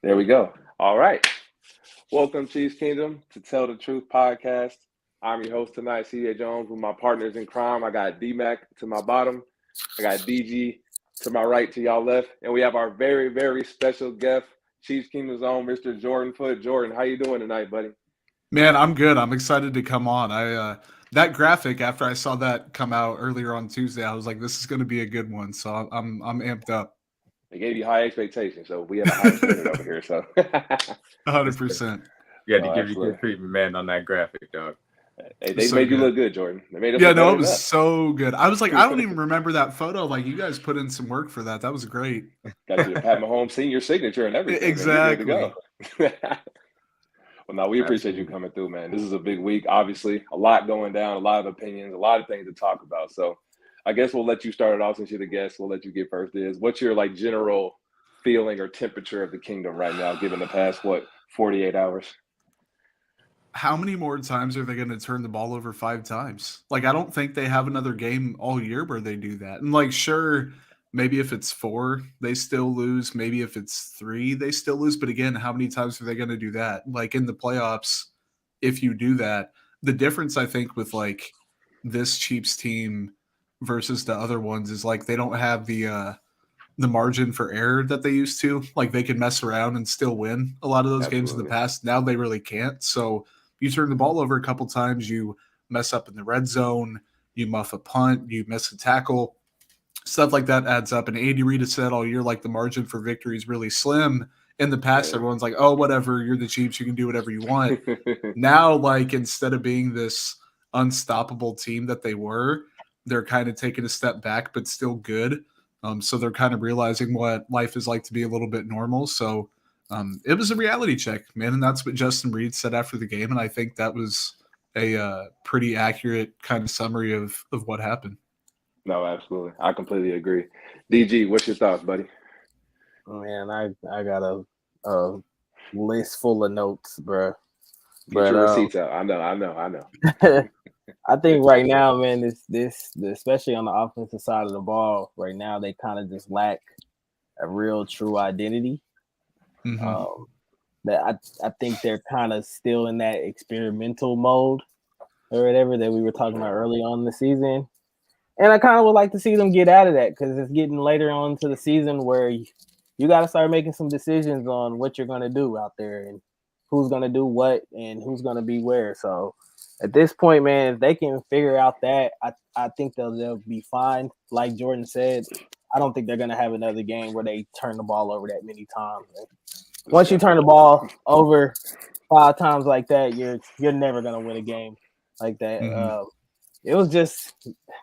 There we go. All right. Welcome, Chiefs Kingdom, to Tell the Truth podcast. I'm your host tonight, CJ Jones, with my partners in crime. I got D-Mac to my bottom. I got DG to my right, to y'all left. And we have our very, very special guest, Chiefs Kingdom's own Mr. Jordan Foote. Jordan, how you doing tonight, buddy? Man, I'm good. I'm excited to come on. That graphic after I saw that come out earlier on Tuesday, I was like, this is going to be a good one. So I'm amped up. They gave you high expectations, so we have a high standard over here. So 100%. You had to No, give you absolutely. good treatment, man, on that graphic, dog. They So made you good. look good, Jordan. They made us Yeah, look no, better it was than us. so good. I was like, I don't even remember that photo. Like, you guys put in some work for that. That was great. Got you the Pat Mahomes senior signature and everything. Exactly. Man. You're good to go. Well, no, we appreciate you coming through, man. This is a big week. Obviously, a lot going down, a lot of opinions, a lot of things to talk about. So I guess we'll let you start it off since you're the guest. We'll let you get first. What's your general feeling or temperature of the kingdom right now, given the past, 48 hours? How many more times are they going to turn the ball over 5 times? Like, I don't think they have another game all year where they do that. And, like, sure, maybe if it's 4, they still lose. Maybe if it's 3, they still lose. But again, how many times are they going to do that? Like, in the playoffs, if you do that, the difference, I think, with, like, this Chiefs team versus the other ones is, like, they don't have the margin for error that they used to. Like, they can mess around and still win a lot of those games in the Absolutely. past. Now they really can't. So you turn the ball over a couple times, you mess up in the red zone, you muff a punt, you miss a tackle, stuff like that adds up. And Andy Reid has said all year, like, the margin for victory is really slim. In the past, everyone's like, oh, whatever, you're the Chiefs, you can do whatever you want. Now, like, instead of being this unstoppable team that they were, they're kind of taking a step back, but still good. So they're kind of realizing what life is like to be a little bit normal. So it was a reality check, man. And that's what Justin Reid said after the game. And I think that was a pretty accurate kind of summary of what happened. No, absolutely. I completely agree. DG, what's your thoughts, buddy? Man, I got a list full of notes, bro. Get your receipts out. I know. I think right now, man, this especially on the offensive side of the ball, right now they kind of just lack a real true identity. Mm-hmm. That I think they're kind of still in that experimental mode or whatever that we were talking about early on in the season. And I kind of would like to see them get out of that because it's getting later on to the season where you got to start making some decisions on what you're going to do out there and who's going to do what and who's going to be where. So at this point, man, if they can figure out that, I think they'll be fine. Like Jordan said, I don't think they're going to have another game where they turn the ball over that many times. Once you turn the ball over 5 times like that, you're never going to win a game like that. Mm-hmm. It was just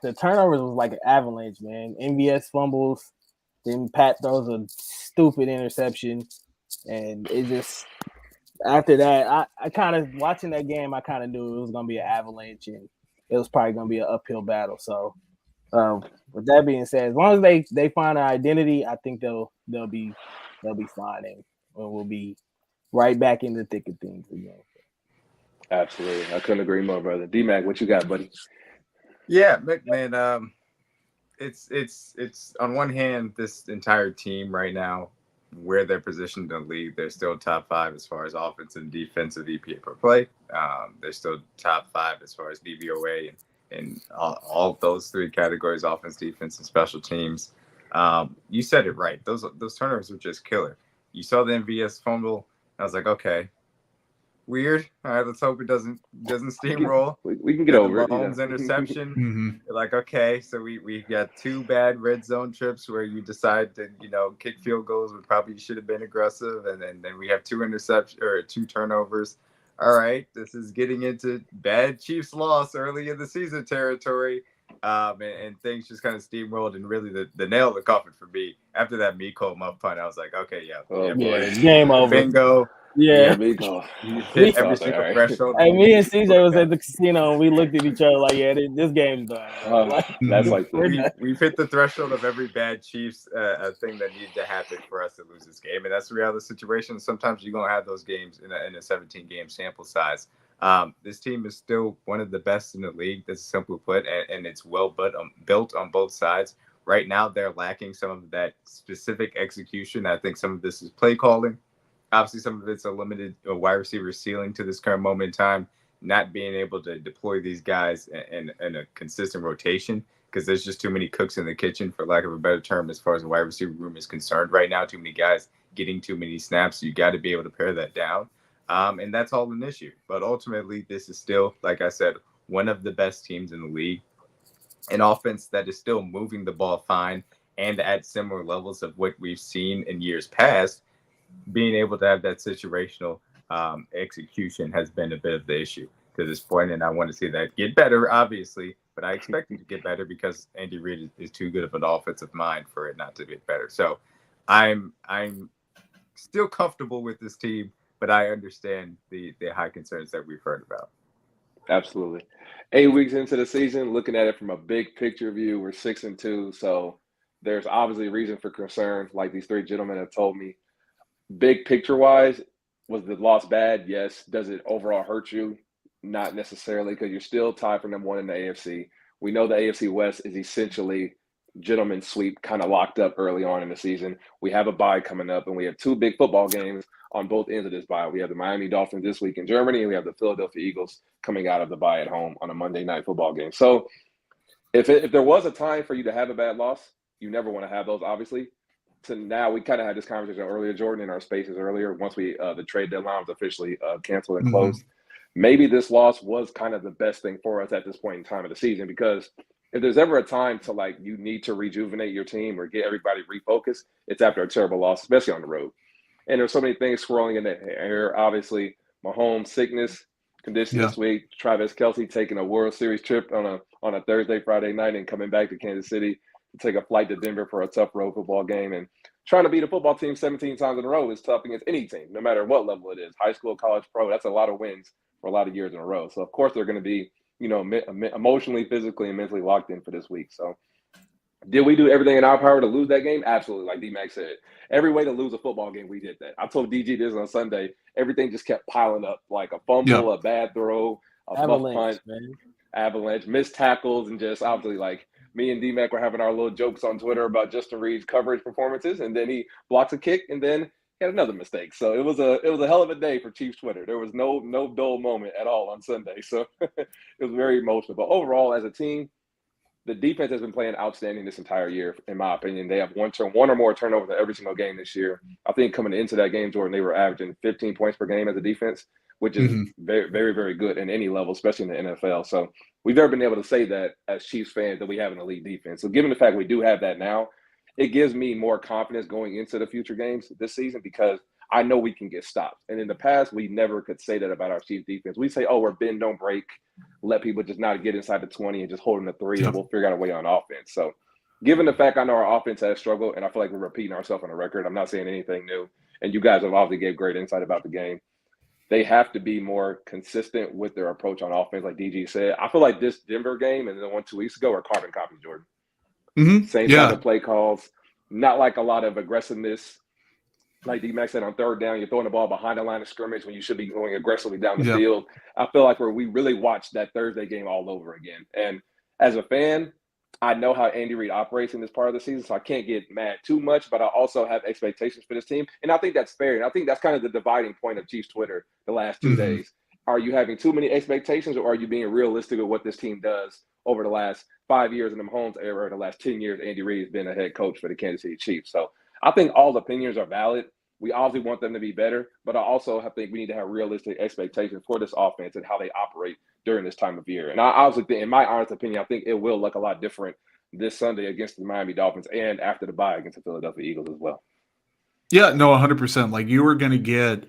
the turnovers was like an avalanche, man. MVS fumbles, then Pat throws a stupid interception, and it just after that, I kind of watching that game, I kind of knew it was gonna be an avalanche, and it was probably gonna be an uphill battle. So, with that being said, as long as they find an identity, I think they'll be fine, and we'll be right back in the thick of things again. Absolutely. I couldn't agree more, brother. D-Mac, what you got, buddy? Yeah, man. It's on one hand, this entire team right now, where they're positioned in the league, they're still top 5 as far as offensive and defensive EPA per play. They're still top 5 as far as DVOA and all of those 3 categories: offense, defense, and special teams. You said it right. Those turnovers were just killer. You saw the MVS fumble. I was like, okay, weird. All right, let's hope it doesn't steamroll. We can get over it. Mahomes interception. Mm-hmm. You're like, okay, so we got 2 bad red zone trips where you decide to kick field goals. We probably should have been aggressive, and then we have 2 interceptions or 2 turnovers. All right, this is getting into bad Chiefs loss early in the season territory. And things just kind of steamrolled, and really the nail in the coffin for me after that Miko muff punt, I was like, okay, Game over. Bingo. Yeah, Miko. You hit every single threshold. Hey, me and CJ was at the casino, and we looked at each other like, yeah, this game's done. That's like we've hit the threshold of every bad Chiefs thing that needed to happen for us to lose this game, and that's the reality of the situation. Sometimes you're gonna have those games in a 17-game sample size. This team is still one of the best in the league. That's simply put, and it's well built on both sides. Right now, they're lacking some of that specific execution. I think some of this is play calling. Obviously, some of it's a limited wide receiver ceiling to this current moment in time, not being able to deploy these guys in a consistent rotation because there's just too many cooks in the kitchen, for lack of a better term, as far as the wide receiver room is concerned right now. Too many guys getting too many snaps. So you got to be able to pare that down. And that's all an issue. But ultimately, this is still, like I said, one of the best teams in the league. An offense that is still moving the ball fine and at similar levels of what we've seen in years past. Being able to have that situational execution has been a bit of the issue to this point, and I want to see that get better, obviously, but I expect it to get better because Andy Reid is too good of an offensive mind for it not to get better. So I'm still comfortable with this team, but I understand the high concerns that we've heard about. Absolutely. 8 weeks into the season, looking at it from a big picture view, we're 6-2. So there's obviously reason for concern, like these three gentlemen have told me. Big picture wise, was the loss bad? Yes. Does it overall hurt you? Not necessarily, because you're still tied for number one in the AFC. We know the AFC West is essentially gentleman's sweep, kind of locked up early on in the season. We have a bye coming up, and we have two big football games on both ends of this bye. We have the Miami Dolphins this week in Germany, and we have the Philadelphia Eagles coming out of the bye at home on a Monday night football game. So if there was a time for you to have a bad loss, you never want to have those, obviously. So now we kind of had this conversation earlier, Jordan, in our spaces earlier, once the trade deadline was officially canceled and closed. Maybe this loss was kind of the best thing for us at this point in time of the season, because if there's ever a time to, like, you need to rejuvenate your team or get everybody refocused, it's after a terrible loss, especially on the road. And there's so many things swirling in the air. Obviously, Mahomes' sickness condition this week, Travis Kelce taking a World Series trip on a Thursday, Friday night and coming back to Kansas City to take a flight to Denver for a tough road football game. And trying to beat a football team 17 times in a row is tough against any team, no matter what level it is. High school, college, pro, that's a lot of wins for a lot of years in a row. So, of course, they're going to be, emotionally, physically, and mentally locked in for this week. So did we do everything in our power to lose that game? Absolutely. Like D-Mac said, every way to lose a football game, we did that. I told DG this on Sunday. Everything just kept piling up, like a fumble, a bad throw, a muff punt, avalanche, missed tackles, and just obviously, like, me and D-Mac were having our little jokes on Twitter about Justin Reed's coverage performances, and then he blocks a kick, and then he had another mistake. So it was a hell of a day for Chiefs Twitter. There was no dull moment at all on Sunday. So it was very emotional. But overall, as a team, the defense has been playing outstanding this entire year, in my opinion. They have one or more turnovers in every single game this year. I think coming into that game, Jordan, they were averaging 15 points per game as a defense, which is very, very, very good in any level, especially in the NFL. So we've never been able to say that as Chiefs fans, that we have an elite defense. So given the fact we do have that now, it gives me more confidence going into the future games this season, because I know we can get stopped. And in the past, we never could say that about our Chiefs defense. We say, oh, we're bend, don't break, let people just not get inside the 20 and just hold them to 3, and we'll figure out a way on offense. So given the fact I know our offense has struggled, and I feel like we're repeating ourselves on the record, I'm not saying anything new, and you guys have obviously gave great insight about the game. They have to be more consistent with their approach on offense, like DG said. I feel like this Denver game and the one 2 weeks ago are carbon copies, Jordan. Same type of play calls, not like a lot of aggressiveness. Like D-Mac said, on third down, you're throwing the ball behind the line of scrimmage when you should be going aggressively down the field. I feel like we really watched that Thursday game all over again. And as a fan, I know how Andy Reid operates in this part of the season, so I can't get mad too much, but I also have expectations for this team. And I think that's fair. And I think that's kind of the dividing point of Chiefs Twitter the last 2 days. Are you having too many expectations, or are you being realistic with what this team does over the last 5 years in the Mahomes era, or the last 10 years Andy Reid has been a head coach for the Kansas City Chiefs? So I think all the opinions are valid. We obviously want them to be better, but I also think we need to have realistic expectations for this offense and how they operate during this time of year. And I obviously think, in my honest opinion, I think it will look a lot different this Sunday against the Miami Dolphins and after the bye against the Philadelphia Eagles as well. Yeah, no, 100%. Like, you are going to get,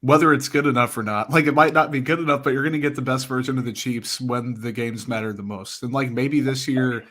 whether it's good enough or not, like, it might not be good enough, but you're going to get the best version of the Chiefs when the games matter the most. And, like, maybe this year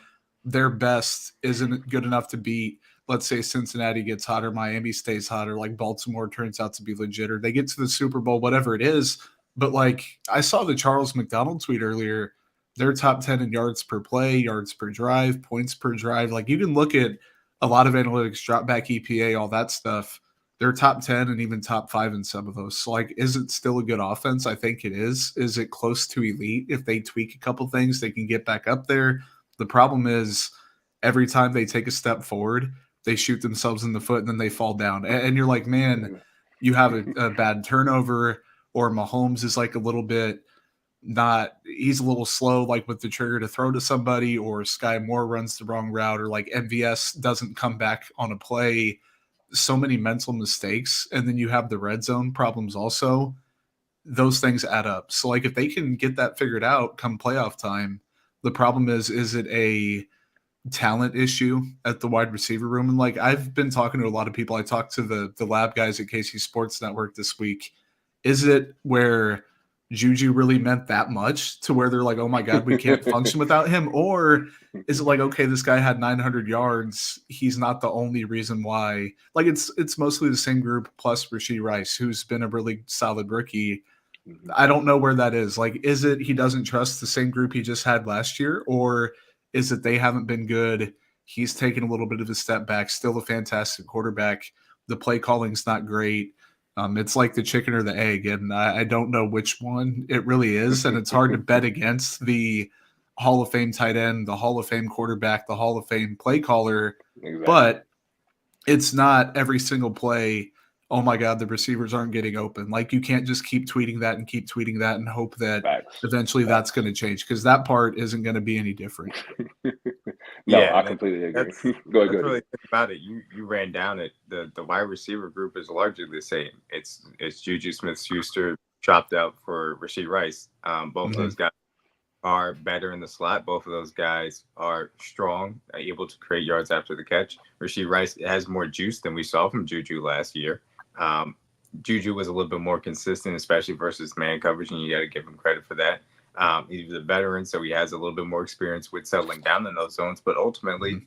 their best isn't good enough to beat, let's say, Cincinnati gets hot or Miami stays hot, or like Baltimore turns out to be legit, or they get to the Super Bowl, whatever it is. But, like, I saw the Charles McDonald tweet earlier. They're top 10 in yards per play, yards per drive, points per drive. Like, you can look at a lot of analytics, drop back EPA, all that stuff. They're top 10 and even top 5 in some of those. So, like, is it still a good offense? I think it is. Is it close to elite? If they tweak a couple things, they can get back up there. The problem is every time they take a step forward, they shoot themselves in the foot and then they fall down. And you're like, man, you have a bad turnover, or Mahomes is like a little bit he's a little slow, like with the trigger to throw to somebody, or Sky Moore runs the wrong route, or like MVS doesn't come back on a play. So many mental mistakes. And then you have the red zone problems also. Those things add up. So like if they can get that figured out come playoff time, the problem is it a talent issue at the wide receiver room? And like I've been talking to a lot of people. I talked to the lab guys at KC Sports Network this week. Is it where Juju really meant that much to where they're like, oh my God, we can't function without him? Or is it like, okay, this guy had 900 yards. He's not the only reason why. Like it's mostly the same group plus Rashee Rice, who's been a really solid rookie. I don't know where that is. Like, is it he doesn't trust the same group he just had last year? Or is it they haven't been good? He's taken a little bit of a step back, still a fantastic quarterback. The play calling's not great. It's like the chicken or the egg, and I don't know which one it really is. And it's hard to bet against the Hall of Fame tight end, the Hall of Fame quarterback, the Hall of Fame play caller. Exactly. But it's not every single play, oh my God, the receivers aren't getting open. Like you can't just keep tweeting that and hope that Facts. eventually that's going to change, because that part isn't going to be any different. No, Yeah, I completely agree. That's Go ahead. really good about it. You ran down it. The wide receiver group is largely the same. It's Juju Smith-Schuster chopped out for Rashee Rice. Both of those guys are better in the slot. Both of those guys are strong, able to create yards after the catch. Rashee Rice has more juice than we saw from Juju last year. Juju was a little bit more consistent, especially versus man coverage, and you got to give him credit for that. He's a veteran, so he has a little bit more experience with settling down in those zones. But ultimately,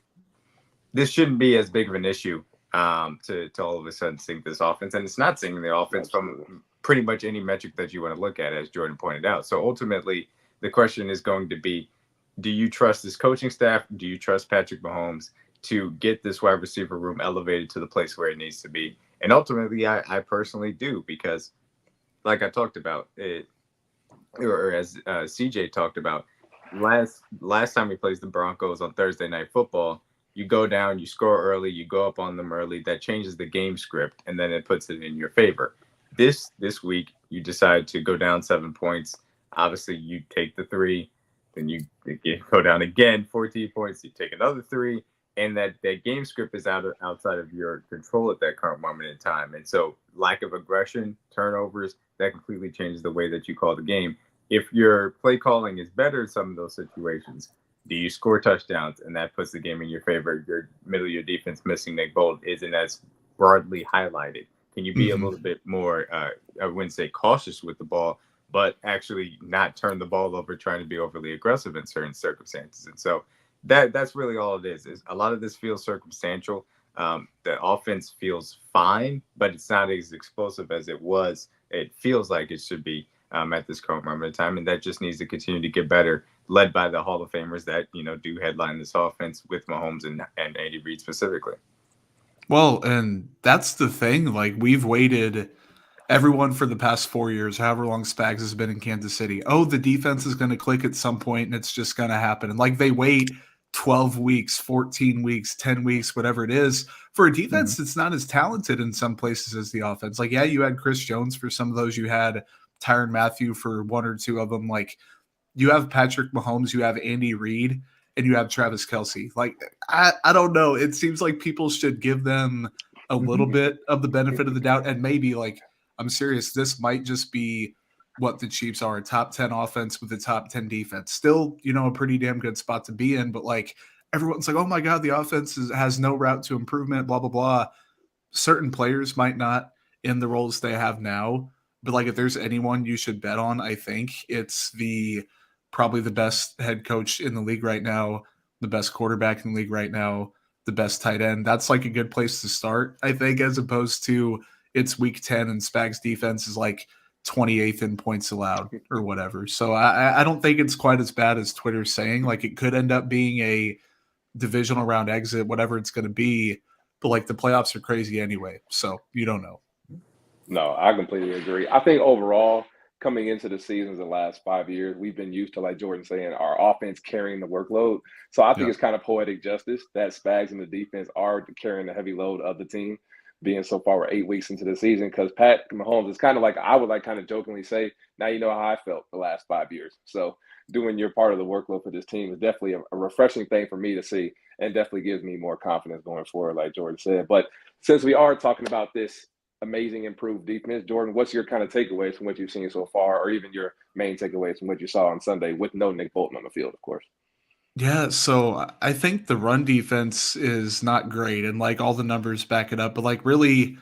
this shouldn't be as big of an issue to all of a sudden sink this offense. And it's not sinking the offense from pretty much any metric that you want to look at, as Jordan pointed out. So ultimately, the question is going to be, do you trust this coaching staff? Do you trust Patrick Mahomes to get this wide receiver room elevated to the place where it needs to be? And ultimately, I personally do, because like I talked about it, or as CJ talked about, last time we played the Broncos on Thursday Night Football, you go down, you score early, you go up on them early. That changes the game script, and then it puts it in your favor. This week, you decide to go down 7 points. Obviously, you take the 3, then you go down again, 14 points. You take another 3, and that game script is outside of your control at that current moment in time. And so, lack of aggression, turnovers, that completely changes the way that you call the game. If your play calling is better in some of those situations, do you score touchdowns? And that puts the game in your favor. Your middle of your defense missing Nick Bolt isn't as broadly highlighted. Can you be a little bit more, I wouldn't say cautious with the ball, but actually not turn the ball over trying to be overly aggressive in certain circumstances? And so that's really all it is a lot of this feels circumstantial. The offense feels fine, but it's not as explosive as it feels like it should be at this current moment in time. And that just needs to continue to get better, led by the Hall of Famers that, do headline this offense with Mahomes and Andy Reid specifically. Well, and that's the thing. Like, we've waited, everyone, for the past 4 years, however long Spags has been in Kansas City. Oh, the defense is going to click at some point and it's just going to happen. And like, they wait 12 weeks, 14 weeks, 10 weeks, whatever it is, for a defense that's not as talented in some places as the offense. Like, yeah, you had Chris Jones for some of those. You had Tyrann Mathieu for 1 or 2 of them. Like, you have Patrick Mahomes, you have Andy Reid, and you have Travis Kelce. Like, I don't know. It seems like people should give them a little bit of the benefit of the doubt. And maybe, like, I'm serious, this might just be what the Chiefs are, a top 10 offense with a top 10 defense. Still, a pretty damn good spot to be in. But, like, everyone's like, oh, my God, the offense has no route to improvement, blah, blah, blah. Certain players might not in the roles they have now. But, like, if there's anyone you should bet on, I think it's probably the best head coach in the league right now, the best quarterback in the league right now, the best tight end. That's like a good place to start, I think, as opposed to it's week 10 and Spags defense is like 28th in points allowed or whatever. So I don't think it's quite as bad as Twitter's saying. Like, it could end up being a divisional round exit, whatever it's going to be. But, like, the playoffs are crazy anyway. So you don't know. No, I completely agree. I think overall, coming into the seasons the last 5 years, we've been used to, like Jordan saying, our offense carrying the workload. So I think it's kind of poetic justice that Spags and the defense are carrying the heavy load of the team. being so far we're 8 weeks into the season, because Pat Mahomes is kind of like, I would like kind of jokingly say, now you know how I felt the last 5 years. So doing your part of the workload for this team is definitely a refreshing thing for me to see, and definitely gives me more confidence going forward, like Jordan said. But since we are talking about this amazing improved defense, Jordan, what's your kind of takeaways from what you've seen so far, or even your main takeaways from what you saw on Sunday with no Nick Bolton on the field, of course? Yeah, so I think the run defense is not great, and like all the numbers back it up, but like really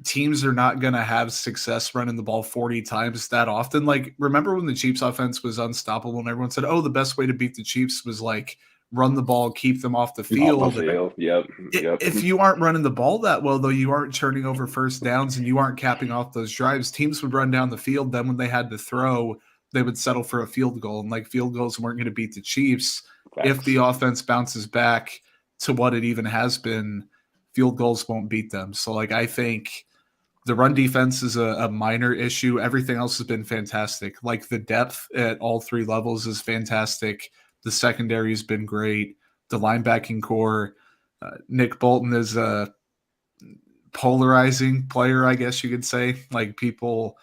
teams are not going to have success running the ball 40 times that often. Like, remember when the Chiefs offense was unstoppable and everyone said, oh, the best way to beat the Chiefs was like run the ball, keep them off the Off field. the field. Yep. If you aren't running the ball that well, though, you aren't turning over first downs and you aren't capping off those drives, teams would run down the field. Then when they had to throw, they would settle for a field goal. And like field goals weren't going to beat the Chiefs. If the offense bounces back to what it even has been, field goals won't beat them. So like I think the run defense is a minor issue. Everything else has been fantastic. Like the depth at all three levels is fantastic. The secondary has been great. The linebacking core, Nick Bolton is a polarizing player, I guess you could say. Like people,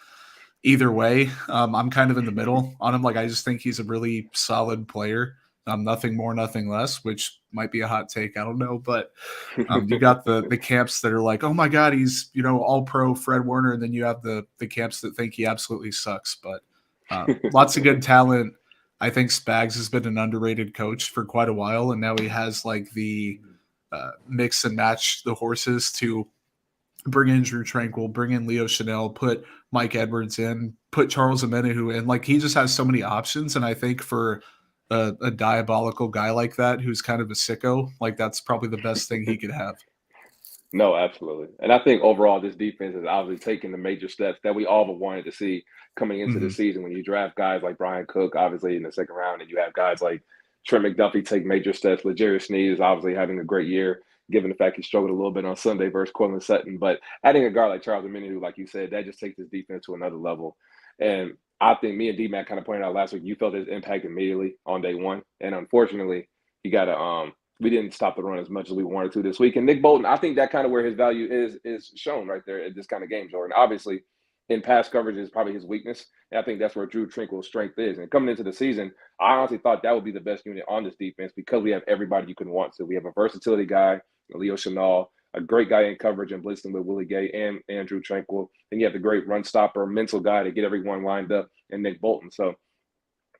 either way, I'm kind of in the middle on him. Like I just think he's a really solid player. Nothing more, nothing less, which might be a hot take. I don't know, but you got the camps that are like, oh my God, he's all pro Fred Warner, and then you have the camps that think he absolutely sucks. But lots of good talent. I think Spags has been an underrated coach for quite a while, and now he has like the mix and match the horses to bring in Drew Tranquil, bring in Leo Chanel, put Mike Edwards in, put Charles Omenihu in. Like he just has so many options, and I think for a diabolical guy like that who's kind of a sicko, like that's probably the best thing he could have. No, absolutely. And I think overall this defense is obviously taking the major steps that we all but wanted to see coming into the season. When you draft guys like Brian Cook, obviously in the second round, and you have guys like Trent McDuffie take major steps. L'Jarius Sneed is obviously having a great year, given the fact he struggled a little bit on Sunday versus Cortland Sutton. But adding a guy like Charles Omenihu, like you said, that just takes this defense to another level. And I think me and D-Mac kind of pointed out last week, you felt his impact immediately on day one. And unfortunately, he got we didn't stop the run as much as we wanted to this week. And Nick Bolton, I think that kind of where his value is shown right there at this kind of game, Jordan. Obviously, in pass coverage is probably his weakness. And I think that's where Drew Tranquil's strength is. And coming into the season, I honestly thought that would be the best unit on this defense because we have everybody you can want to. We have a versatility guy, Leo Chanel, a great guy in coverage and blitzing with Willie Gay and Andrew Tranquil. And you have the great run stopper, mental guy to get everyone lined up, and Nick Bolton. So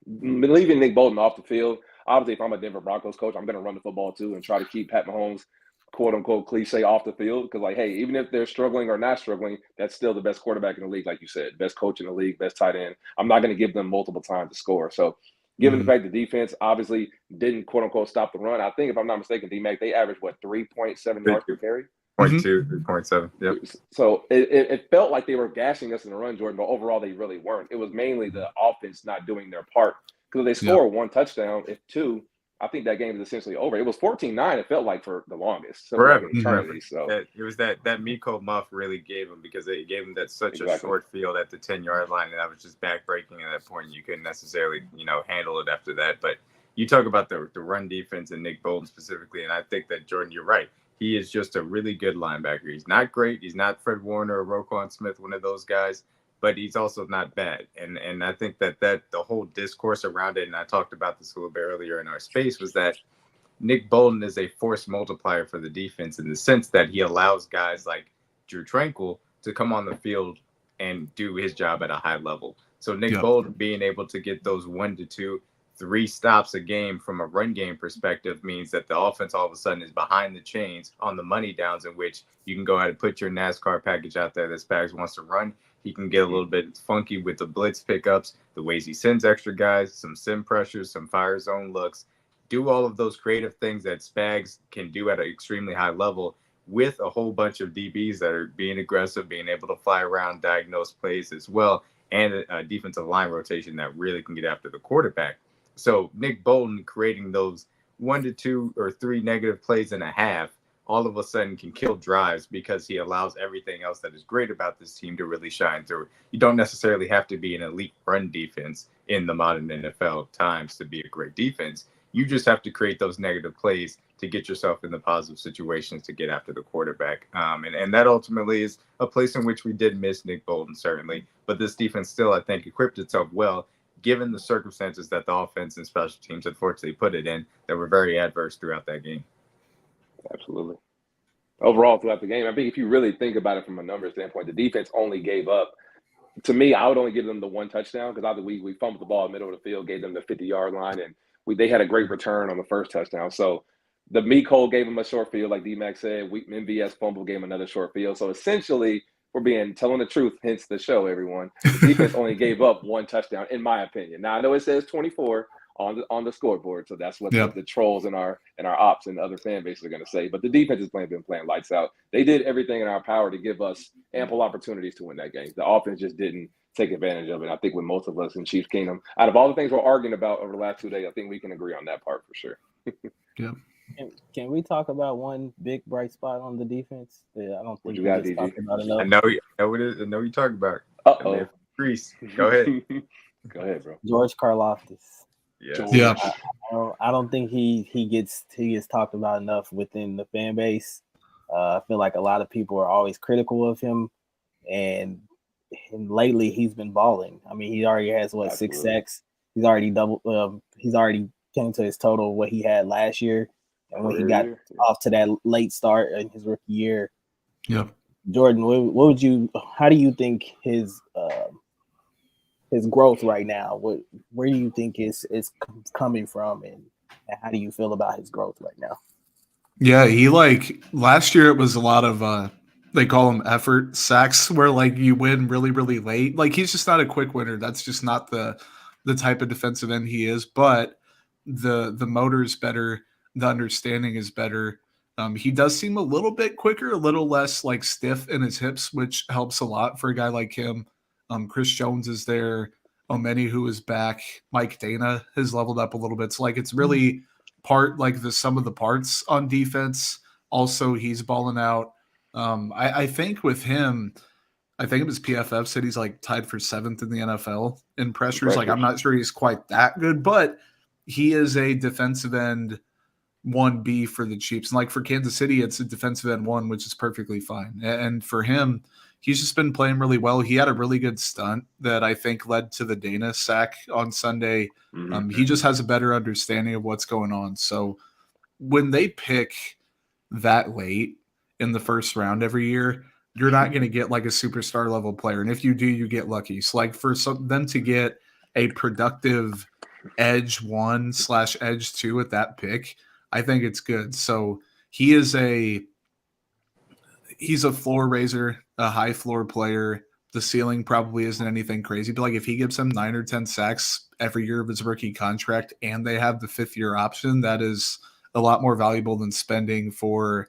leaving Nick Bolton off the field, obviously if I'm a Denver Broncos coach, I'm going to run the football too and try to keep Pat Mahomes, quote unquote, cliche off the field. Because like, hey, even if they're struggling or not struggling, that's still the best quarterback in the league, like you said, best coach in the league, best tight end. I'm not going to give them multiple times to score. So given the fact the defense obviously didn't, quote unquote, stop the run, I think if I'm not mistaken, D-Mac, they averaged, 3.7 yards per carry? 0.2, 3.7. Yep. So it felt like they were gashing us in the run, Jordan, but overall they really weren't. It was mainly the offense not doing their part. Because they score one touchdown, if two, I think that game is essentially over. It was 14-9, it felt like, for the longest. Forever. Eternity, so. It was that Miko muff really gave him, because it gave him that such a short field at the 10-yard line, and that was just backbreaking at that point. You couldn't necessarily, handle it after that. But you talk about the run defense and Nick Bolton specifically, and I think that, Jordan, you're right. He is just a really good linebacker. He's not great. He's not Fred Warner or Roquan Smith, one of those guys, but he's also not bad. And I think that the whole discourse around it, and I talked about this a little bit earlier in our space, was that Nick Bolton is a force multiplier for the defense in the sense that he allows guys like Drew Tranquil to come on the field and do his job at a high level. So Nick Bolton being able to get those 1 to 2, 3 stops a game from a run game perspective means that the offense all of a sudden is behind the chains on the money downs, in which you can go ahead and put your NASCAR package out there that Spags wants to run. He can get a little bit funky with the blitz pickups, the ways he sends extra guys, some sim pressures, some fire zone looks, do all of those creative things that Spags can do at an extremely high level with a whole bunch of DBs that are being aggressive, being able to fly around, diagnose plays as well, and a defensive line rotation that really can get after the quarterback. So Nick Bolton creating those 1 to 2 or 3 negative plays and a half all of a sudden can kill drives because he allows everything else that is great about this team to really shine through. You don't necessarily have to be an elite run defense in the modern NFL times to be a great defense. You just have to create those negative plays to get yourself in the positive situations to get after the quarterback. And that ultimately is a place in which we did miss Nick Bolton, certainly. But this defense still, I think, equipped itself well, given the circumstances that the offense and special teams unfortunately put it in that were very adverse throughout that game. Absolutely. Overall, throughout the game, I think if you really think about it from a numbers standpoint, the defense only gave up. To me, I would only give them the one touchdown because we fumbled the ball in the middle of the field, gave them the 50-yard line, and they had a great return on the first touchdown. So the Mecole gave them a short field, like D-Mac said. MVS fumble gave them another short field. So essentially, we're telling the truth, hence the show, everyone. The defense only gave up one touchdown, in my opinion. Now, I know it says 24 on the scoreboard, so that's what the trolls and our ops and other fan bases are going to say. But the defense has been playing lights out. They did everything in our power to give us ample opportunities to win that game. The offense just didn't take advantage of it. I think with most of us in Chiefs Kingdom, out of all the things we're arguing about over the last 2 days, I think we can agree on that part for sure. Yeah. Can we talk about one big bright spot on the defense? Yeah, I don't think you got, we talked about enough. I know it is. I know you talking about. Uh-oh. Grease. Go ahead. Go ahead, bro. George Karlaftis. Yes. Yeah. I don't think he gets talked about enough within the fan base. I feel like a lot of people are always critical of him, and lately he's been balling. I mean, he already has 6 sacks. He's already he's already came to his total what he had last year, and when he got off to that late start in his rookie year. Yeah. Jordan, how do you think his growth right now? Where do you think is coming from, and how do you feel about his growth right now? Yeah, he last year it was a lot of they call them effort sacks where you win really, really late. He's just not a quick winner. That's just not the type of defensive end he is. But the motor is better, the understanding is better. He does seem a little bit quicker, a little less stiff in his hips, which helps a lot for a guy like him. Chris Jones is there. Omeni, who is back. Mike Dana has leveled up a little bit. So it's really the sum of the parts on defense. Also, he's balling out. I think with him, I think it was PFF said he's tied for 7th in the NFL in pressures. I'm not sure he's quite that good, but he is a defensive end 1B for the Chiefs. And for Kansas City, it's a defensive end 1, which is perfectly fine. And for him, he's just been playing really well. He had a really good stunt that I think led to the Dana sack on Sunday. Mm-hmm. He just has a better understanding of what's going on. So when they pick that late in the first round every year, you're not going to get a superstar level player. And if you do, you get lucky. So for them to get a productive edge 1/edge 2 at that pick, I think it's good. So he's a floor raiser, a high floor player. The ceiling probably isn't anything crazy, but if he gives them 9 or 10 sacks every year of his rookie contract and they have the 5th-year option, that is a lot more valuable than spending for,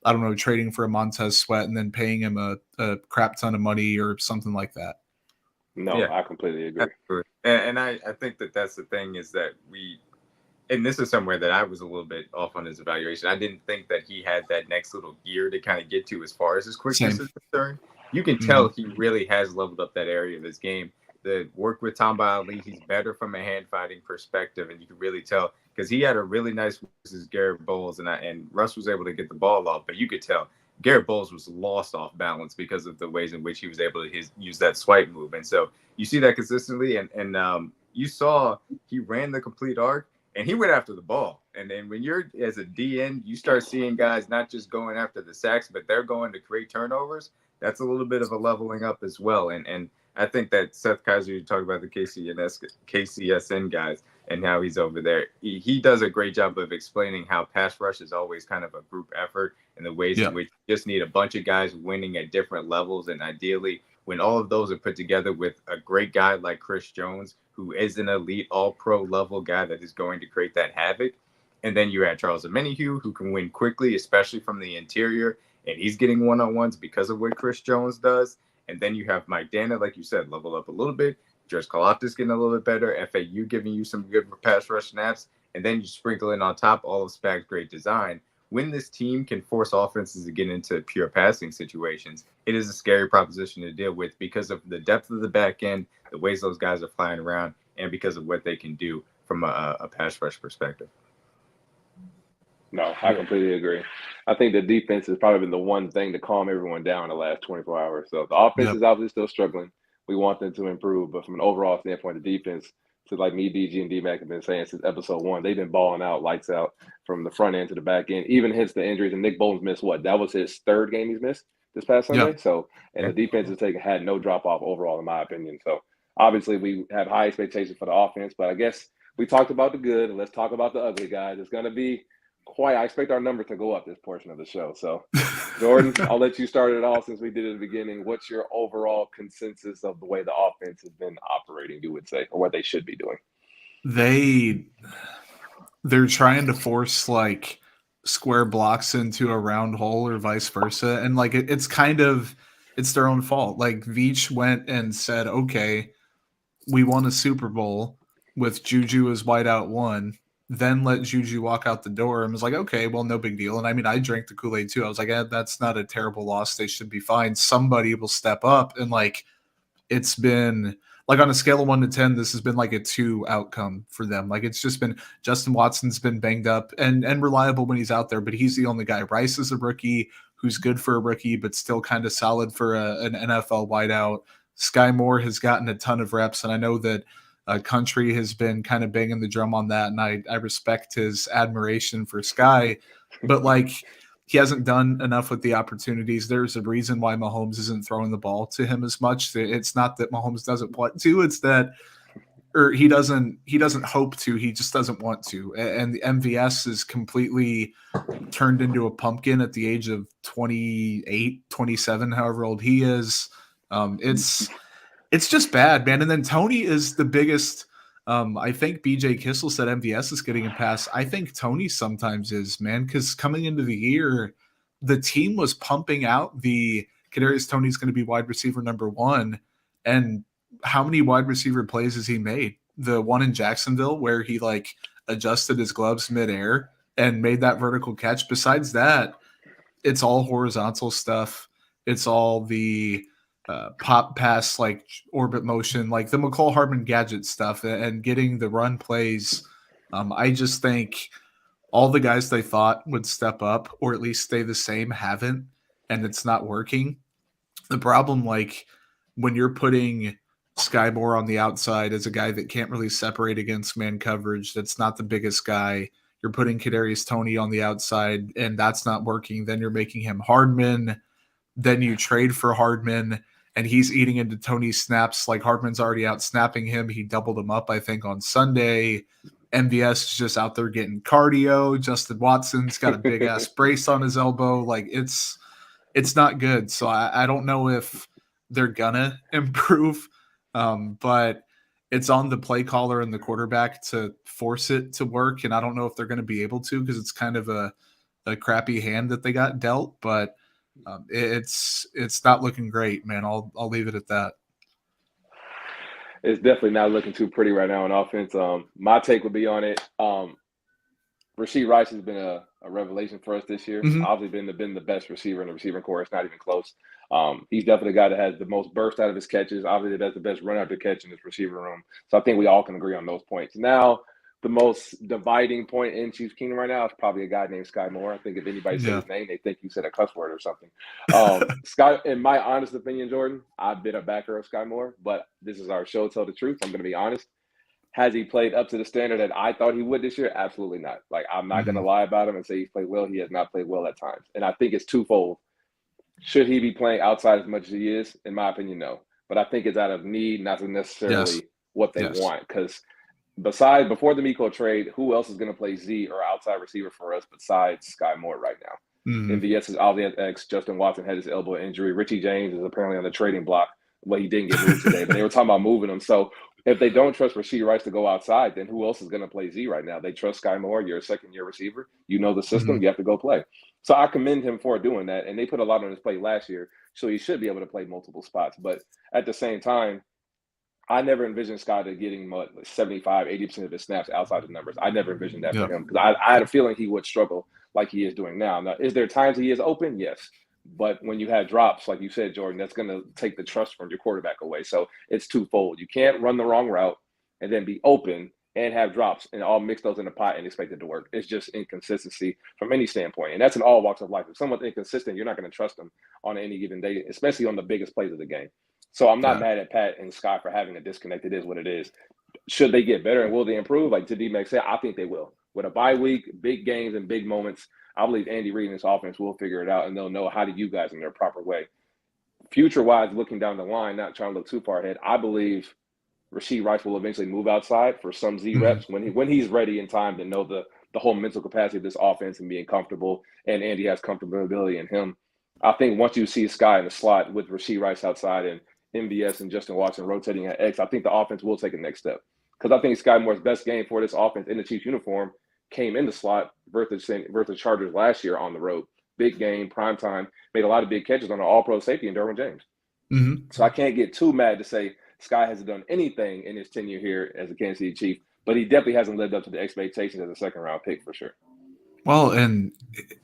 I don't know, trading for a Montez Sweat and then paying him a crap ton of money or something like that. No, yeah, I completely agree. And I think that's the thing is that and this is somewhere that I was a little bit off on his evaluation. I didn't think that he had that next little gear to kind of get to as far as his quickness is concerned. You can tell he really has leveled up that area of his game. The work with Tamba Ali, he's better from a hand fighting perspective, and you can really tell because he had a really nice versus Garrett Bowles, and Russ was able to get the ball off, but you could tell Garrett Bowles was lost off balance because of the ways in which he was able to use that swipe move, and so you see that consistently, and you saw he ran the complete arc. And he went after the ball. And then when you're as a DN, you start seeing guys not just going after the sacks, but they're going to create turnovers. That's a little bit of a leveling up as well. And I think that Seth Kaiser, you talk about the KCSN guys and how he's over there. He does a great job of explaining how pass rush is always kind of a group effort and the ways in which you just need a bunch of guys winning at different levels. And ideally, when all of those are put together with a great guy like Chris Jones, who is an elite all-pro level guy that is going to create that havoc. And then you add Charles Omenihu, who can win quickly, especially from the interior. And he's getting one-on-ones because of what Chris Jones does. And then you have Mike Dana, like you said, level up a little bit. George Karlaftis getting a little bit better. FAU giving you some good pass rush snaps. And then you sprinkle in on top all of Spag's great design. When this team can force offenses to get into pure passing situations, it is a scary proposition to deal with because of the depth of the back end, the ways those guys are flying around, and because of what they can do from a pass rush perspective. No, I completely agree. I think the defense has probably been the one thing to calm everyone down the last 24 hours. So the offense Yep. is obviously still struggling. We want them to improve, but from an overall standpoint, the defense, so like me, DG, and DMAC have been saying since episode one, they've been balling out, lights out from the front end to the back end, even hence the injuries. And Nick Bolton's missed what? That was his third game he's missed this past Sunday. Yep. So, and Yeah. the defense has had no drop off overall, in my opinion. So obviously we have high expectations for the offense, but I guess we talked about the good, and let's talk about the ugly, guys. It's going to be I expect our numbers to go up this portion of the show. So, Jordan, I'll let you start it all since we did it at the beginning. What's your overall consensus of the way the offense has been operating, you would say, or what they should be doing? They're trying to force like square blocks into a round hole or vice versa. And like it's their own fault. Like Veach went and said, okay, we won a Super Bowl with Juju as wideout one, then let Juju walk out the door and was like, okay, well, no big deal. And I mean, I drank the Kool-Aid too. I was like, that's not a terrible loss. They should be fine. Somebody will step up. And like, it's been like on a scale of 1 to 10, this has been like a 2 outcome for them. Like it's just been Justin Watson's been banged up and reliable when he's out there, but he's the only guy. Rice is a rookie who's good for a rookie, but still kind of solid for an NFL wideout. Sky Moore has gotten a ton of reps, and I know that Country has been kind of banging the drum on that, and I respect his admiration for Sky, but like he hasn't done enough with the opportunities. There's a reason why Mahomes isn't throwing the ball to him as much. It's not that Mahomes doesn't want to, it's that or he doesn't hope to, he just doesn't want to. And the MVS is completely turned into a pumpkin at the age of 28, 27, however old he is. It's just bad, man. And then Tony is the biggest. I think BJ Kissel said MVS is getting a pass. I think Tony sometimes is, man, because coming into the year, the team was pumping out the Kadarius Toney's going to be wide receiver number 1. And how many wide receiver plays has he made? The one in Jacksonville where he like adjusted his gloves midair and made that vertical catch. Besides that, it's all horizontal stuff. It's all the pop pass, like orbit motion, like the McCall Hardman gadget stuff and getting the run plays. I just think all the guys they thought would step up or at least stay the same haven't, and it's not working. The problem, like when you're putting Sky Moore on the outside as a guy that can't really separate against man coverage, that's not the biggest guy. You're putting Kadarius Toney on the outside, and that's not working. Then you're making him Hardman. Then you trade for Hardman, and he's eating into Toney's snaps. Like Hardman's already out snapping him. He doubled him up, I think, on Sunday. MVS is just out there getting cardio. Justin Watson's got a big ass brace on his elbow. Like it's not good. So I don't know if they're gonna improve, but it's on the play caller and the quarterback to force it to work. And I don't know if they're going to be able to, because it's kind of a crappy hand that they got dealt, but it's not looking great, man. I'll leave it at that. It's definitely not looking too pretty right now on offense. My take would be on it. Rashee Rice has been a revelation for us this year. Mm-hmm. Obviously been the best receiver in the receiving corps. It's not even close. He's definitely the guy that has the most burst out of his catches. Obviously, that's the best run out to catch in his receiver room. So I think we all can agree on those points. Now, the most dividing point in Chiefs Kingdom right now is probably a guy named Sky Moore. I think if anybody says his name, they think you said a cuss word or something. Sky, in my honest opinion, Jordan, I've been a backer of Sky Moore, but this is our show, Tell the Truth. I'm going to be honest. Has he played up to the standard that I thought he would this year? Absolutely not. Like, I'm not going to lie about him and say he's played well. He has not played well at times. And I think it's twofold. Should he be playing outside as much as he is? In my opinion, no. But I think it's out of need, not necessarily what they want. Because before the Miko trade, who else is going to play Z or outside receiver for us besides Sky Moore right now? MVS is obviously X. Justin Watson had his elbow injury. Richie James is apparently on the trading block. Well, he didn't get moved today, but they were talking about moving him. So if they don't trust Rashee Rice to go outside, then who else is going to play Z right now? They trust Sky Moore. You're a second-year receiver. You know the system. You have to go play. So I commend him for doing that. And they put a lot on his plate last year, so he should be able to play multiple spots. But at the same time, I never envisioned Sky to getting 75, 80% of his snaps outside the numbers. I never envisioned that for him because I had a feeling he would struggle like he is doing now. Now, is there times he is open? Yes. But when you have drops, like you said, Jordan, that's going to take the trust from your quarterback away. So it's twofold. You can't run the wrong route and then be open and have drops and all mix those in the pot and expect it to work. It's just inconsistency from any standpoint. And that's in all walks of life. If someone's inconsistent, you're not going to trust them on any given day, especially on the biggest plays of the game. So I'm not mad at Pat and Sky for having a disconnect. It is what it is. Should they get better and will they improve? Like D-Mac said, I think they will. With a bye week, big games and big moments, I believe Andy Reid and his offense will figure it out, and they'll know how to use guys in their proper way. Future-wise, looking down the line, not trying to look too far ahead, I believe Rashee Rice will eventually move outside for some Z reps when he's ready in time to know the whole mental capacity of this offense and being comfortable, and Andy has comfortability in him. I think once you see Sky in the slot with Rashee Rice outside and MBS and Justin Watson rotating at X, I think the offense will take a next step. Because I think Sky Moore's best game for this offense in the Chiefs uniform came in the slot versus Chargers last year on the road. Big game, prime time, made a lot of big catches on an all-pro safety in Derwin James. Mm-hmm. So I can't get too mad to say Sky hasn't done anything in his tenure here as a Kansas City Chief, but he definitely hasn't lived up to the expectations as a second-round pick for sure. Well, and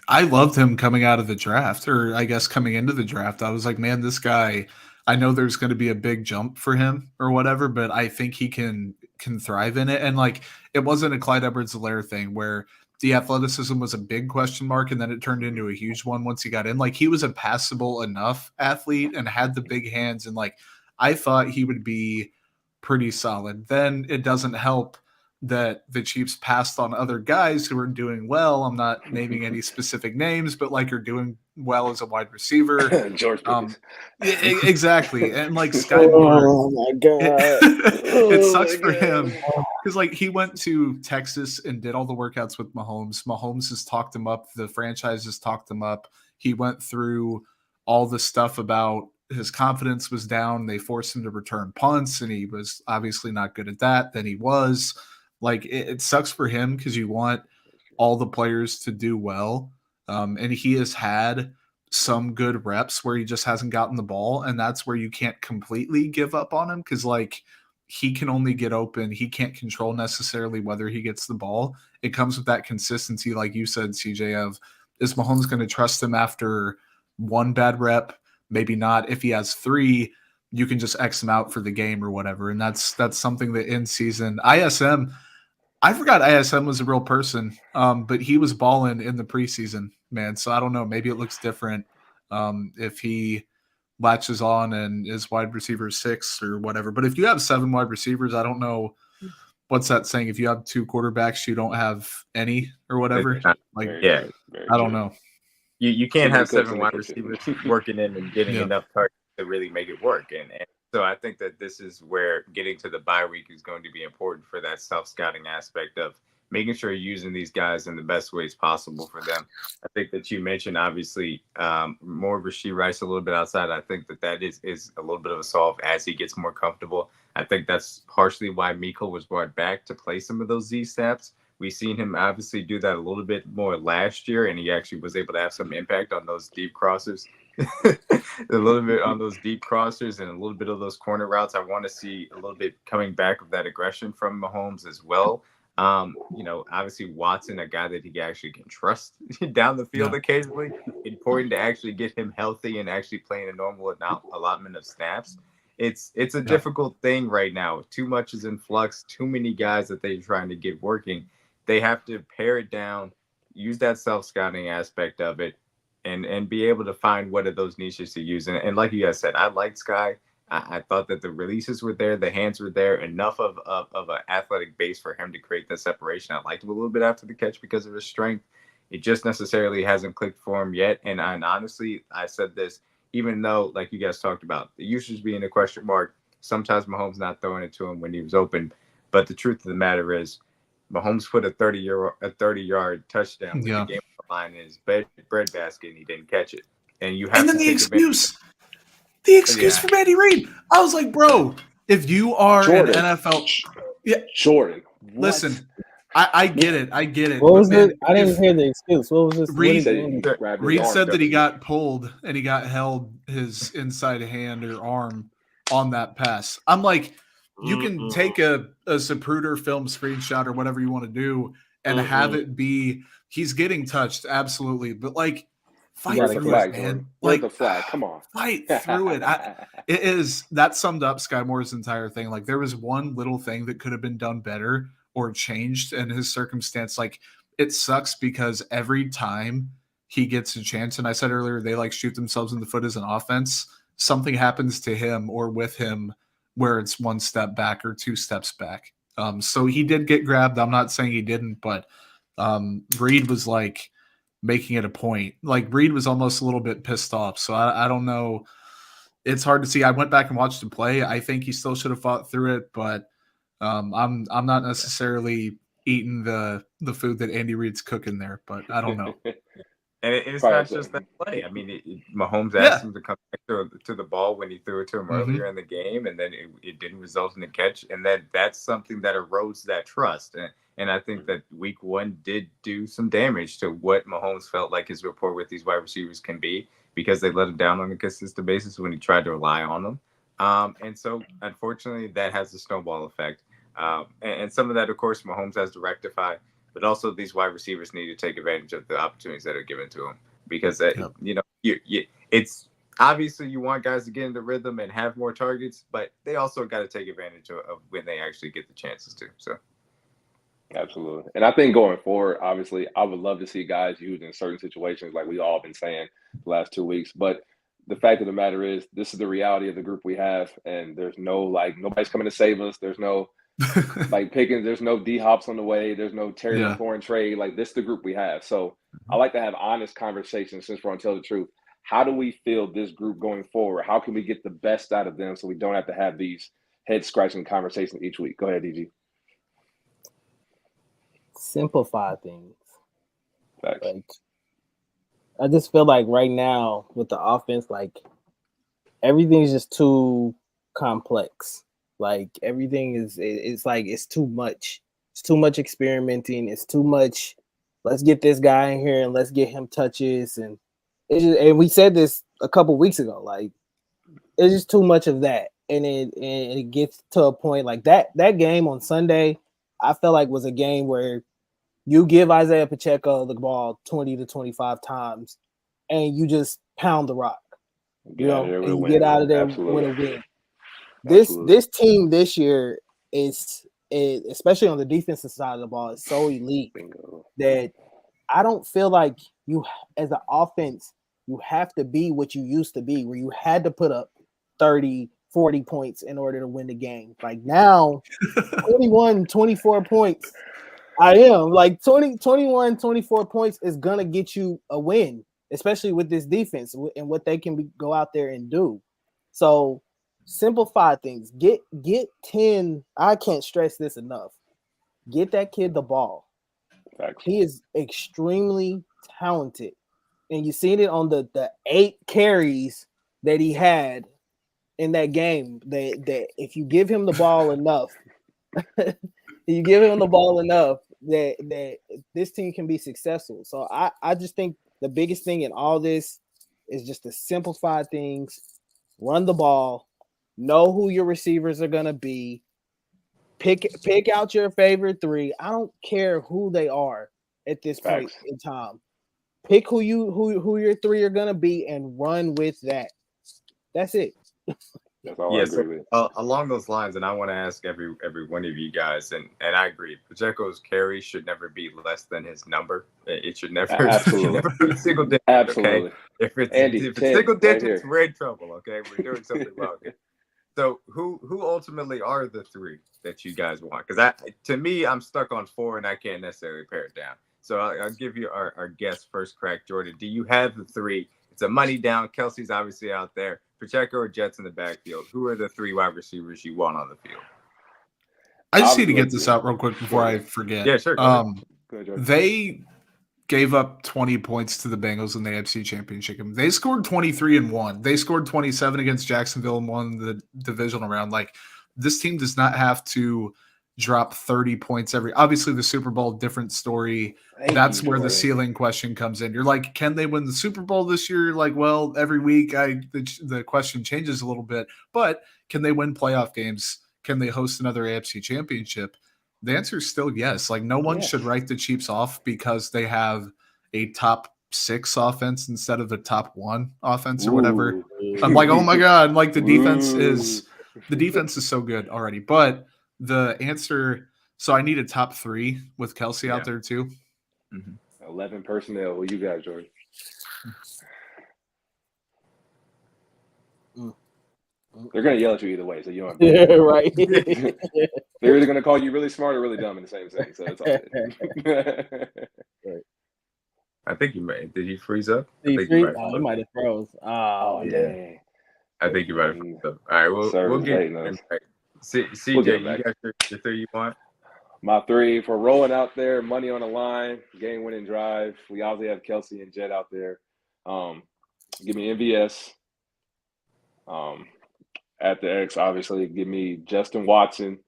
I loved him coming out of the draft, or I guess coming into the draft. I was like, man, this guy, I know there's going to be a big jump for him or whatever, but I think he can thrive in it. And like, it wasn't a Clyde Edwards-Helaire thing where the athleticism was a big question mark and then it turned into a huge one once he got in. Like, he was a passable enough athlete and had the big hands, and like, I thought he would be pretty solid. Then it doesn't help that the Chiefs passed on other guys who are doing well. I'm not naming any specific names, but like, are doing well as a wide receiver. George Pickens. Exactly. And like Sky Moore, Oh my god. it sucks for him because like he went to Texas and did all the workouts with Mahomes. Mahomes has talked him up. The franchise has talked him up. He went through all the stuff about his confidence was down. They forced him to return punts, and he was obviously not good at that. Then he was. Like, it sucks for him because you want all the players to do well. And he has had some good reps where he just hasn't gotten the ball. And that's where you can't completely give up on him because, like, he can only get open. He can't control necessarily whether he gets the ball. It comes with that consistency, like you said, CJ, of is Mahomes going to trust him after one bad rep? Maybe not. If he has 3, you can just X him out for the game or whatever. And that's something that in season ISM, I forgot ISM was a real person, but he was balling in the preseason, man. So I don't know. Maybe it looks different if he latches on and is wide receiver 6 or whatever. But if you have 7 wide receivers, I don't know what's that saying. If you have 2 quarterbacks, you don't have any or whatever. Like, yeah, I don't know. You can't have 7 wide receivers working in and getting enough targets to really make it work. And so I think that this is where getting to the bye week is going to be important for that self-scouting aspect of making sure you're using these guys in the best ways possible for them. I think that you mentioned, obviously, more Rashee Rice a little bit outside. I think that is a little bit of a solve as he gets more comfortable. I think that's partially why Miko was brought back to play some of those Z snaps. We've seen him obviously do that a little bit more last year, and he actually was able to have some impact on those deep crossers. A little bit on those deep crossers and a little bit of those corner routes. I want to see a little bit coming back of that aggression from Mahomes as well. Obviously Watson, a guy that he actually can trust down the field occasionally. Important to actually get him healthy and actually playing a normal allotment of snaps. It's a difficult thing right now. Too much is in flux. Too many guys that they're trying to get working. They have to pare it down, use that self-scouting aspect of it, and be able to find what are those niches to use. And like you guys said, I liked Sky. I thought that the releases were there, the hands were there, enough of an athletic base for him to create the separation. I liked him a little bit after the catch because of his strength. It just necessarily hasn't clicked for him yet. And honestly, I said this, even though, like you guys talked about, the usage being a question mark, sometimes Mahomes not throwing it to him when he was open. But the truth of the matter is, Mahomes put a 30-yard touchdown with the game on the line in his bread basket, and he didn't catch it. And you have and then to the excuse from Andy Reid. I was like, bro, if you are Jordan. an NFL, Jordan, what? Listen, I get it. What was it? I didn't hear the excuse. What was this? Reid said that he got pulled and he got held his inside hand or arm on that pass. I'm like, you can take a Zapruder film screenshot or whatever you want to do and have it be he's getting touched, absolutely. But like, fight through it, man. Like the flag, come on, fight through it. That summed up Sky Moore's entire thing. Like, there was one little thing that could have been done better or changed in his circumstance. Like, it sucks because every time he gets a chance, and I said earlier, they like shoot themselves in the foot as an offense, something happens to him or with him where it's one step back or two steps back. So he did get grabbed. I'm not saying he didn't, but Reed was like making it a point. Like, Reed was almost a little bit pissed off. So I don't know. It's hard to see. I went back and watched him play. I think he still should have fought through it, but I'm not necessarily eating the food that Andy Reid's cooking there, but I don't know. And it's Probably not just that play. I mean, Mahomes asked him to come back to the ball when he threw it to him earlier in the game, and then it didn't result in a catch. And then that's something that erodes that trust. And I think that week one did do some damage to what Mahomes felt like his rapport with these wide receivers can be, because they let him down on a consistent basis when he tried to rely on them. And so, unfortunately, that has a snowball effect. And some of that, of course, Mahomes has to rectify. But also, these wide receivers need to take advantage of the opportunities that are given to them, because it's obviously you want guys to get into rhythm and have more targets, but they also got to take advantage of when they actually get the chances to. So, absolutely. And I think going forward, obviously, I would love to see guys used in certain situations, like we all been saying the last 2 weeks. But the fact of the matter is, this is the reality of the group we have, and there's no nobody's coming to save us. There's no like Pickens, there's no D Hops on the way. There's no Terry McLaurin trade. Like, this is the group we have. So I like to have honest conversations, since we're on Tell the Truth. How do we feel this group going forward? How can we get the best out of them so we don't have to have these head-scratching conversations each week? Go ahead, DG. Simplify things. Thanks. Like, I just feel like right now with the offense, like, everything's just too complex. Like, everything it's like it's too much. It's too much experimenting. It's too much. Let's get this guy in here and let's get him touches. And it's just, and we said this a couple weeks ago. Like, it's just too much of that. And it gets to a point like that game on Sunday, I felt like was a game where you give Isaiah Pacheco the ball 20 to 25 times and you just pound the rock. You know, and you get out of there with a win. This team this year is especially on the defensive side of the ball, is so elite that I don't feel like you, as an offense, you have to be what you used to be, where you had to put up 30, 40 points in order to win the game. Like, now, 21, 24 points. I am like 20, 21, 24 points is going to get you a win, especially with this defense and what they can go out there and do. So, simplify things. Get 10. I can't stress this enough. Get that kid the ball. Thanks. He is extremely talented. And you seen it on the 8 carries that he had in that game. That if you give him the ball enough, that this team can be successful. So I just think the biggest thing in all this is just to simplify things, run the ball, know who your receivers are going to be, pick out your favorite 3. I don't care who they are at this point in time. Pick who your 3 are going to be and run with that. That's it. That's all I agree with. Along those lines, and I want to ask every one of you guys, and I agree, Pacheco's carry should never be less than his number. It should never, be single digits. Absolutely. Okay? If it's single digits, we're in trouble. Okay, we're doing something wrong. Okay? So who ultimately are the 3 that you guys want? Because to me, I'm stuck on 4, and I can't necessarily pare it down. So I'll give you our guest first crack. Jordan, do you have the 3? It's a money down. Kelsey's obviously out there. Pacheco or Jets in the backfield. Who are the 3 wide receivers you want on the field? I just need to get this out real quick before I forget. Yeah, sure. Go ahead, they gave up 20 points to the Bengals in the AFC Championship game. They scored 23 and won. They scored 27 against Jacksonville and won the divisional round. Like, this team does not have to drop 30 points obviously the Super Bowl, different story. That's where the ceiling question comes in. You're like, can they win the Super Bowl this year? Like, well, every week the question changes a little bit, but can they win playoff games? Can they host another AFC Championship? The answer is still yes. Like, no one should write the Chiefs off because they have a top 6 offense instead of a top 1 offense or whatever. I'm like, oh my God, like the defense is so good already. But the answer So I need a top 3 with Kelsey Yeah. out there too. 11 personnel. Who you got, Jordan? They're gonna yell at you either way, so you don't. Right. They're either gonna call you really smart or really dumb in the same thing. So it's all good. I think you may. Did he freeze up? He might have froze. Oh yeah. I think you might have freeze up. All right, we'll Service get hating us. CJ, We'll get him you back. got your 3 you want? My 3 for rolling out there, money on the line, game-winning drive. We obviously have Kelsey and Jet out there. Give me MVS. At the X, obviously, give me Justin Watson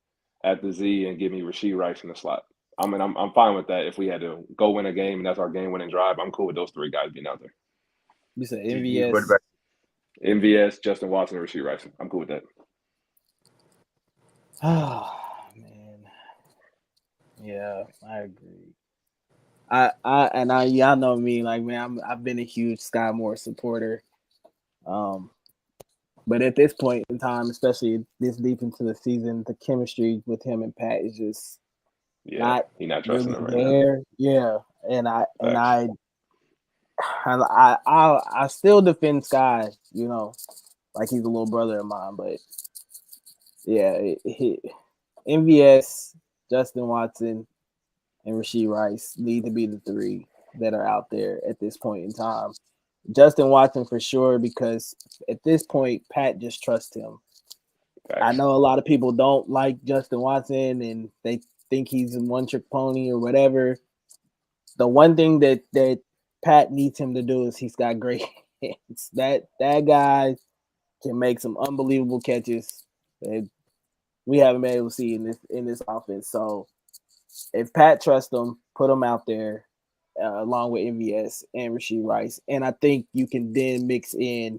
at the Z, and give me Rashee Rice in the slot. I mean, I'm fine with that. If we had to go win a game and that's our game-winning drive, I'm cool with those 3 guys being out there. You said What MVS. about MVS, Justin Watson, and Rashee Rice. I'm cool with that. Oh man, yeah, I agree. Y'all know me, like man, I've been a huge Sky Moore supporter. But at this point in time, especially this deep into the season, the chemistry with him and Pat is just not trusting really him right there. Yeah, and I still defend Sky, you know, like he's a little brother of mine. But yeah, MVS, Justin Watson, and Rashee Rice need to be the 3 that are out there at this point in time. Justin Watson for sure, because at this point, Pat just trusts him. Facts. I know a lot of people don't like Justin Watson and they think he's a one-trick pony or whatever. The one thing that Pat needs him to do is he's got great hands. That guy can make some unbelievable catches that we haven't been able to see in this offense. So if Pat trusts him, put him out there. Along with MVS and Rashee Rice, and I think you can then mix in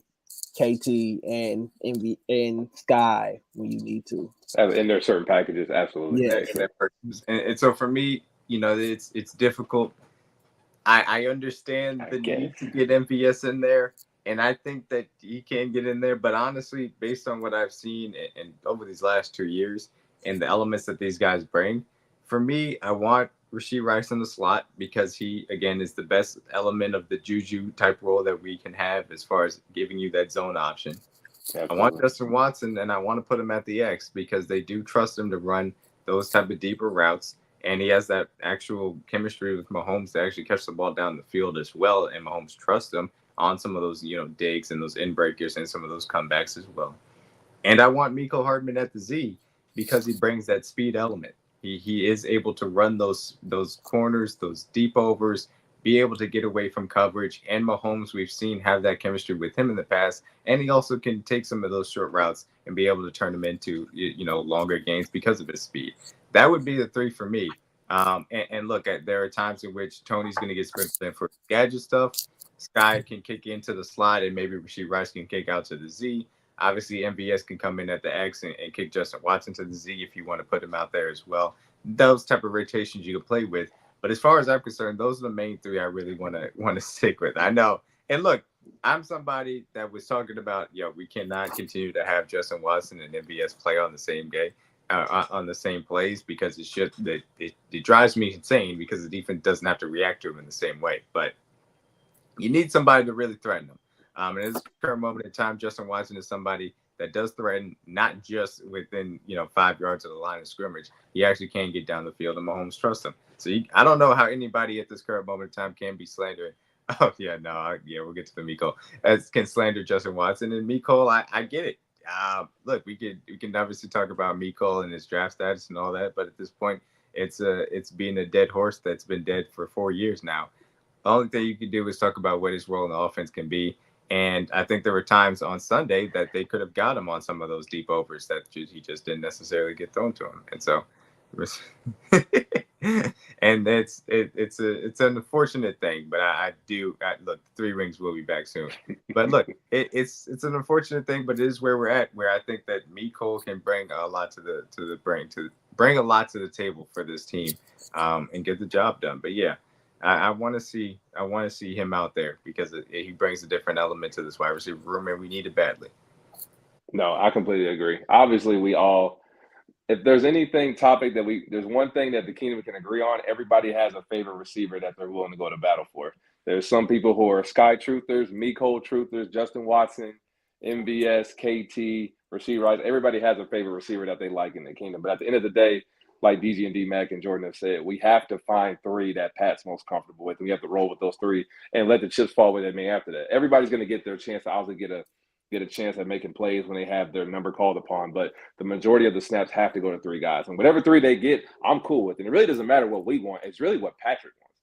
KT and Sky when you need to. And there are certain packages, absolutely. Yeah. And so for me, you know, it's difficult. I understand the need to get MVS in there, and I think that he can get in there. But honestly, based on what I've seen and over these last 2 years and the elements that these guys bring, for me, I want Rashee Rice in the slot because he, again, is the best element of the Juju type role that we can have as far as giving you that zone option. Absolutely. I want Justin Watson, and I want to put him at the X because they do trust him to run those type of deeper routes, and he has that actual chemistry with Mahomes to actually catch the ball down the field as well, and Mahomes trusts him on some of those, you know, digs and those in breakers and some of those comebacks as well. And I want Mecole Hardman at the Z because he brings that speed element. He is able to run those corners, those deep overs, be able to get away from coverage. And Mahomes, we've seen have that chemistry with him in the past. And he also can take some of those short routes and be able to turn them into, you know, longer gains because of his speed. That would be the 3 for me. And look, there are times in which Tony's going to get sprinkled in for gadget stuff. Sky can kick into the slot, and maybe Rashee Rice can kick out to the Z. Obviously, MVS can come in at the X and kick Justin Watson to the Z if you want to put him out there as well. Those type of rotations you can play with. But as far as I'm concerned, those are the main 3 I really want to stick with. I know. And look, I'm somebody that was talking about, we cannot continue to have Justin Watson and MVS play on the same game, on the same plays, because it's just that it drives me insane because the defense doesn't have to react to him in the same way. But you need somebody to really threaten them. And at this current moment in time, Justin Watson is somebody that does threaten, not just within 5 yards of the line of scrimmage. He actually can get down the field, and Mahomes trusts him. So I don't know how anybody at this current moment in time can be slandering. Oh yeah, no, we'll get to the Mecole. Can slander Justin Watson and Mecole. I get it. Look, we can obviously talk about Mecole and his draft status and all that, but at this point, it's being a dead horse that's been dead for 4 years now. The only thing you can do is talk about what his role in the offense can be. And I think there were times on Sunday that they could have got him on some of those deep overs that he just didn't necessarily get thrown to him. And so, and it's an unfortunate thing. But I look, 3 rings will be back soon. But look, it's an unfortunate thing, but it is where we're at. Where I think that Mecole can bring a lot to bring a lot to the table for this team, and get the job done. But yeah. I want to see him out there because he brings a different element to this wide receiver room, and we need it badly. No, I completely agree. Obviously, we all if there's anything topic that there's one thing that the Kingdom can agree on, everybody has a favorite receiver that they're willing to go to battle for. There's some people who are Sky Truthers, Mecole Truthers, Justin Watson, MVS, KT, Rashee Rice. Everybody has a favorite receiver that they like in the Kingdom. But at the end of the day, like DG and D-Mac and Jordan have said, we have to find three that Pat's most comfortable with. And we have to roll with those three and let the chips fall where they may after that. Everybody's going to get their chance to obviously get a chance at making plays when they have their number called upon. But the majority of the snaps have to go to three guys. And whatever three they get, I'm cool with. And it really doesn't matter what we want. It's really what Patrick wants.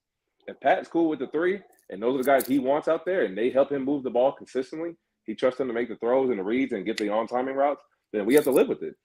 If Pat's cool with the three, and those are the guys he wants out there, and they help him move the ball consistently, he trusts them to make the throws and the reads and get the on-timing routes, then we have to live with it.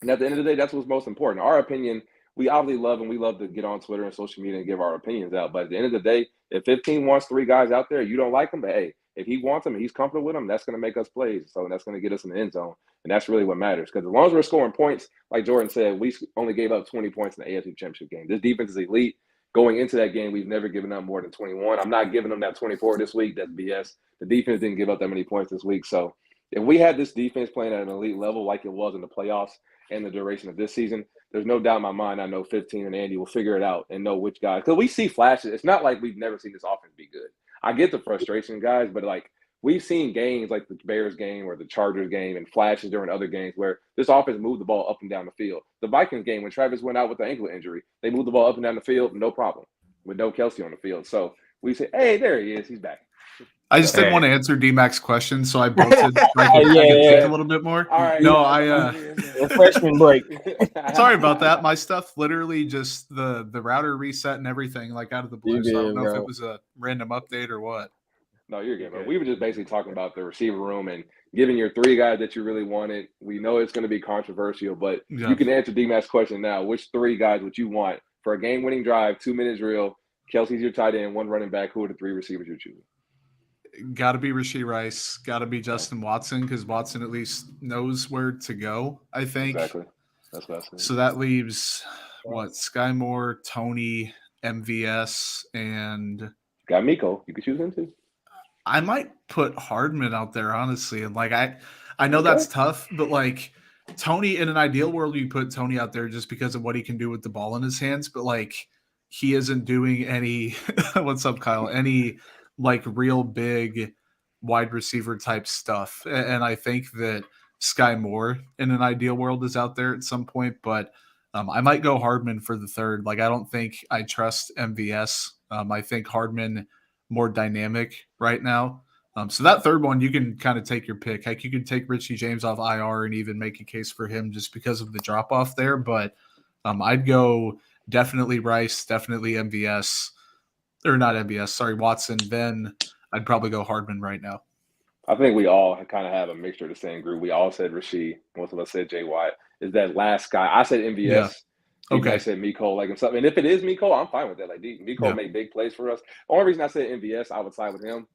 And at the end of the day, that's what's most important. Our opinion, we obviously love, and we love to get on Twitter and social media and give our opinions out. But at the end of the day, if 15 wants three guys out there, you don't like them, but hey, if he wants them and he's comfortable with them, that's going to make us plays. So that's going to get us in the end zone. And that's really what matters. Because as long as we're scoring points, like Jordan said, we only gave up 20 points in the AFC Championship game. This defense is elite. Going into that game, we've never given up more than 21. I'm not giving them that 24 this week. That's BS. The defense didn't give up that many points this week. So if we had this defense playing at an elite level like it was in the playoffs and the duration of this season, there's no doubt in my mind I know 15 and Andy will figure it out and know which guys. Because we see flashes. It's not like we've never seen this offense be good. I get the frustration, guys, but like we've seen games like the Bears game or the Chargers game and flashes during other games where this offense moved the ball up and down the field. The Vikings game, when Travis went out with the ankle injury, they moved the ball up and down the field, no problem, with no Kelsey on the field. So we say, hey, there he is. He's back. I just didn't want to answer D-Mac's question, so I bolted I could think a little bit more. All right. No, freshman break. Sorry about that. My stuff literally just the router reset and everything like out of the blue. So I don't know if it was a random update or what. No, you're good, bro. We were just basically talking about the receiver room and giving your three guys that you really wanted. We know it's going to be controversial, but you can answer D-Mac's question now. Which three guys would you want for a game-winning drive, 2 minutes drill? Kelsey's your tight end, one running back. Who are the three receivers you're choosing? Got to be Rashee Rice. Got to be Justin Watson because Watson at least knows where to go, I think. Exactly. That's what I said. So that leaves, Sky Moore, Tony, MVS, and got Mecole. You could choose him too. I might put Hardman out there, honestly. And like I know that's tough, but like Tony, in an ideal world, you put Tony out there just because of what he can do with the ball in his hands, but like he isn't doing any what's up, Kyle? Any like real big wide receiver type stuff. And I think that Sky Moore in an ideal world is out there at some point, but I might go Hardman for the third. Like I don't think I trust MVS. I think Hardman more dynamic right now. So that third one, you can kind of take your pick. Heck, you could take Richie James off IR and even make a case for him just because of the drop off there. But I'd go definitely Rice, definitely MVS, or not MVS, sorry, Watson. Then I'd probably go Hardman right now. I think we all kind of have a mixture of the same group. We all said Rashee. Most of us said Jay Watt. Is that last guy? I said MVS. Yeah. Okay. I said Mecole, like something. And if it is Mecole, I'm fine with that. Like Mecole made big plays for us. The only reason I said MVS, I would side with him.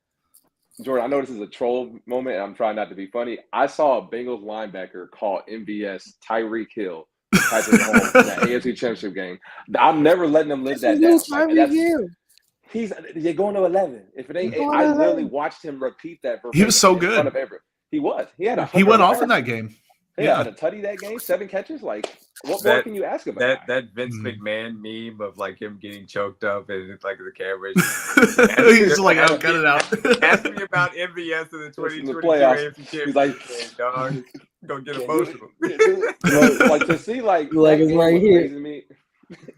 Jordan, I know this is a troll moment, and I'm trying not to be funny. I saw a Bengals linebacker call MVS Tyreek Hill Patrick Mahomes in that AFC Championship game. I'm never letting them live that down. Tyreek Hill. They're going to 11. If it ain't, I literally watched him repeat that. He was so good. In front of he was. He went off in that game. Yeah, had a tutty that game, 7 catches. Like, what more can you ask about that Vince McMahon meme of like him getting choked up and it's like the camera? He's like, I'll cut it out. Ask me about MVS in the 2022 playoffs. He's like, dog, gonna get emotional. Like to see like it's right here,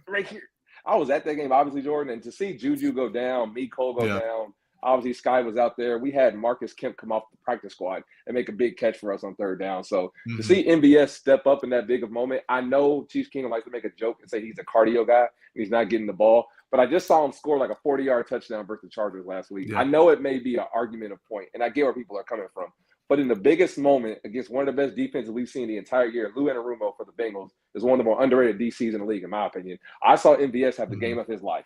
right here. I was at that game, obviously, Jordan, and to see Juju go down, Mecole go down. Obviously, Sky was out there. We had Marcus Kemp come off the practice squad and make a big catch for us on third down. So to see MVS step up in that big of moment, I know Chiefs Kingdom likes to make a joke and say he's a cardio guy and he's not getting the ball. But I just saw him score like a 40-yard touchdown versus the Chargers last week. Yeah. I know it may be an argument of point, and I get where people are coming from. But in the biggest moment against one of the best defenses we've seen the entire year, Lou Anarumo for the Bengals is one of the more underrated DCs in the league, in my opinion. I saw MVS have the game of his life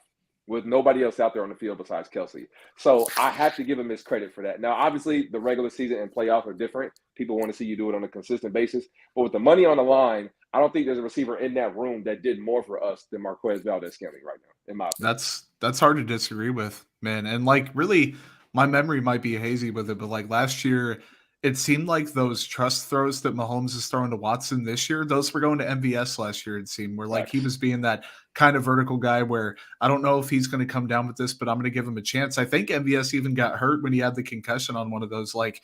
with nobody else out there on the field besides Kelsey. So I have to give him his credit for that. Now, obviously, the regular season and playoffs are different. People want to see you do it on a consistent basis. But with the money on the line, I don't think there's a receiver in that room that did more for us than Marquez Valdes-Scantling right now, in my opinion. That's hard to disagree with, man. And, like, really, my memory might be hazy with it, but, like, last year it seemed like those trust throws that Mahomes is throwing to Watson this year, those were going to MVS last year, it seemed, where like he was being that kind of vertical guy where I don't know if he's going to come down with this, but I'm going to give him a chance. I think MVS even got hurt when he had the concussion on one of those. Like,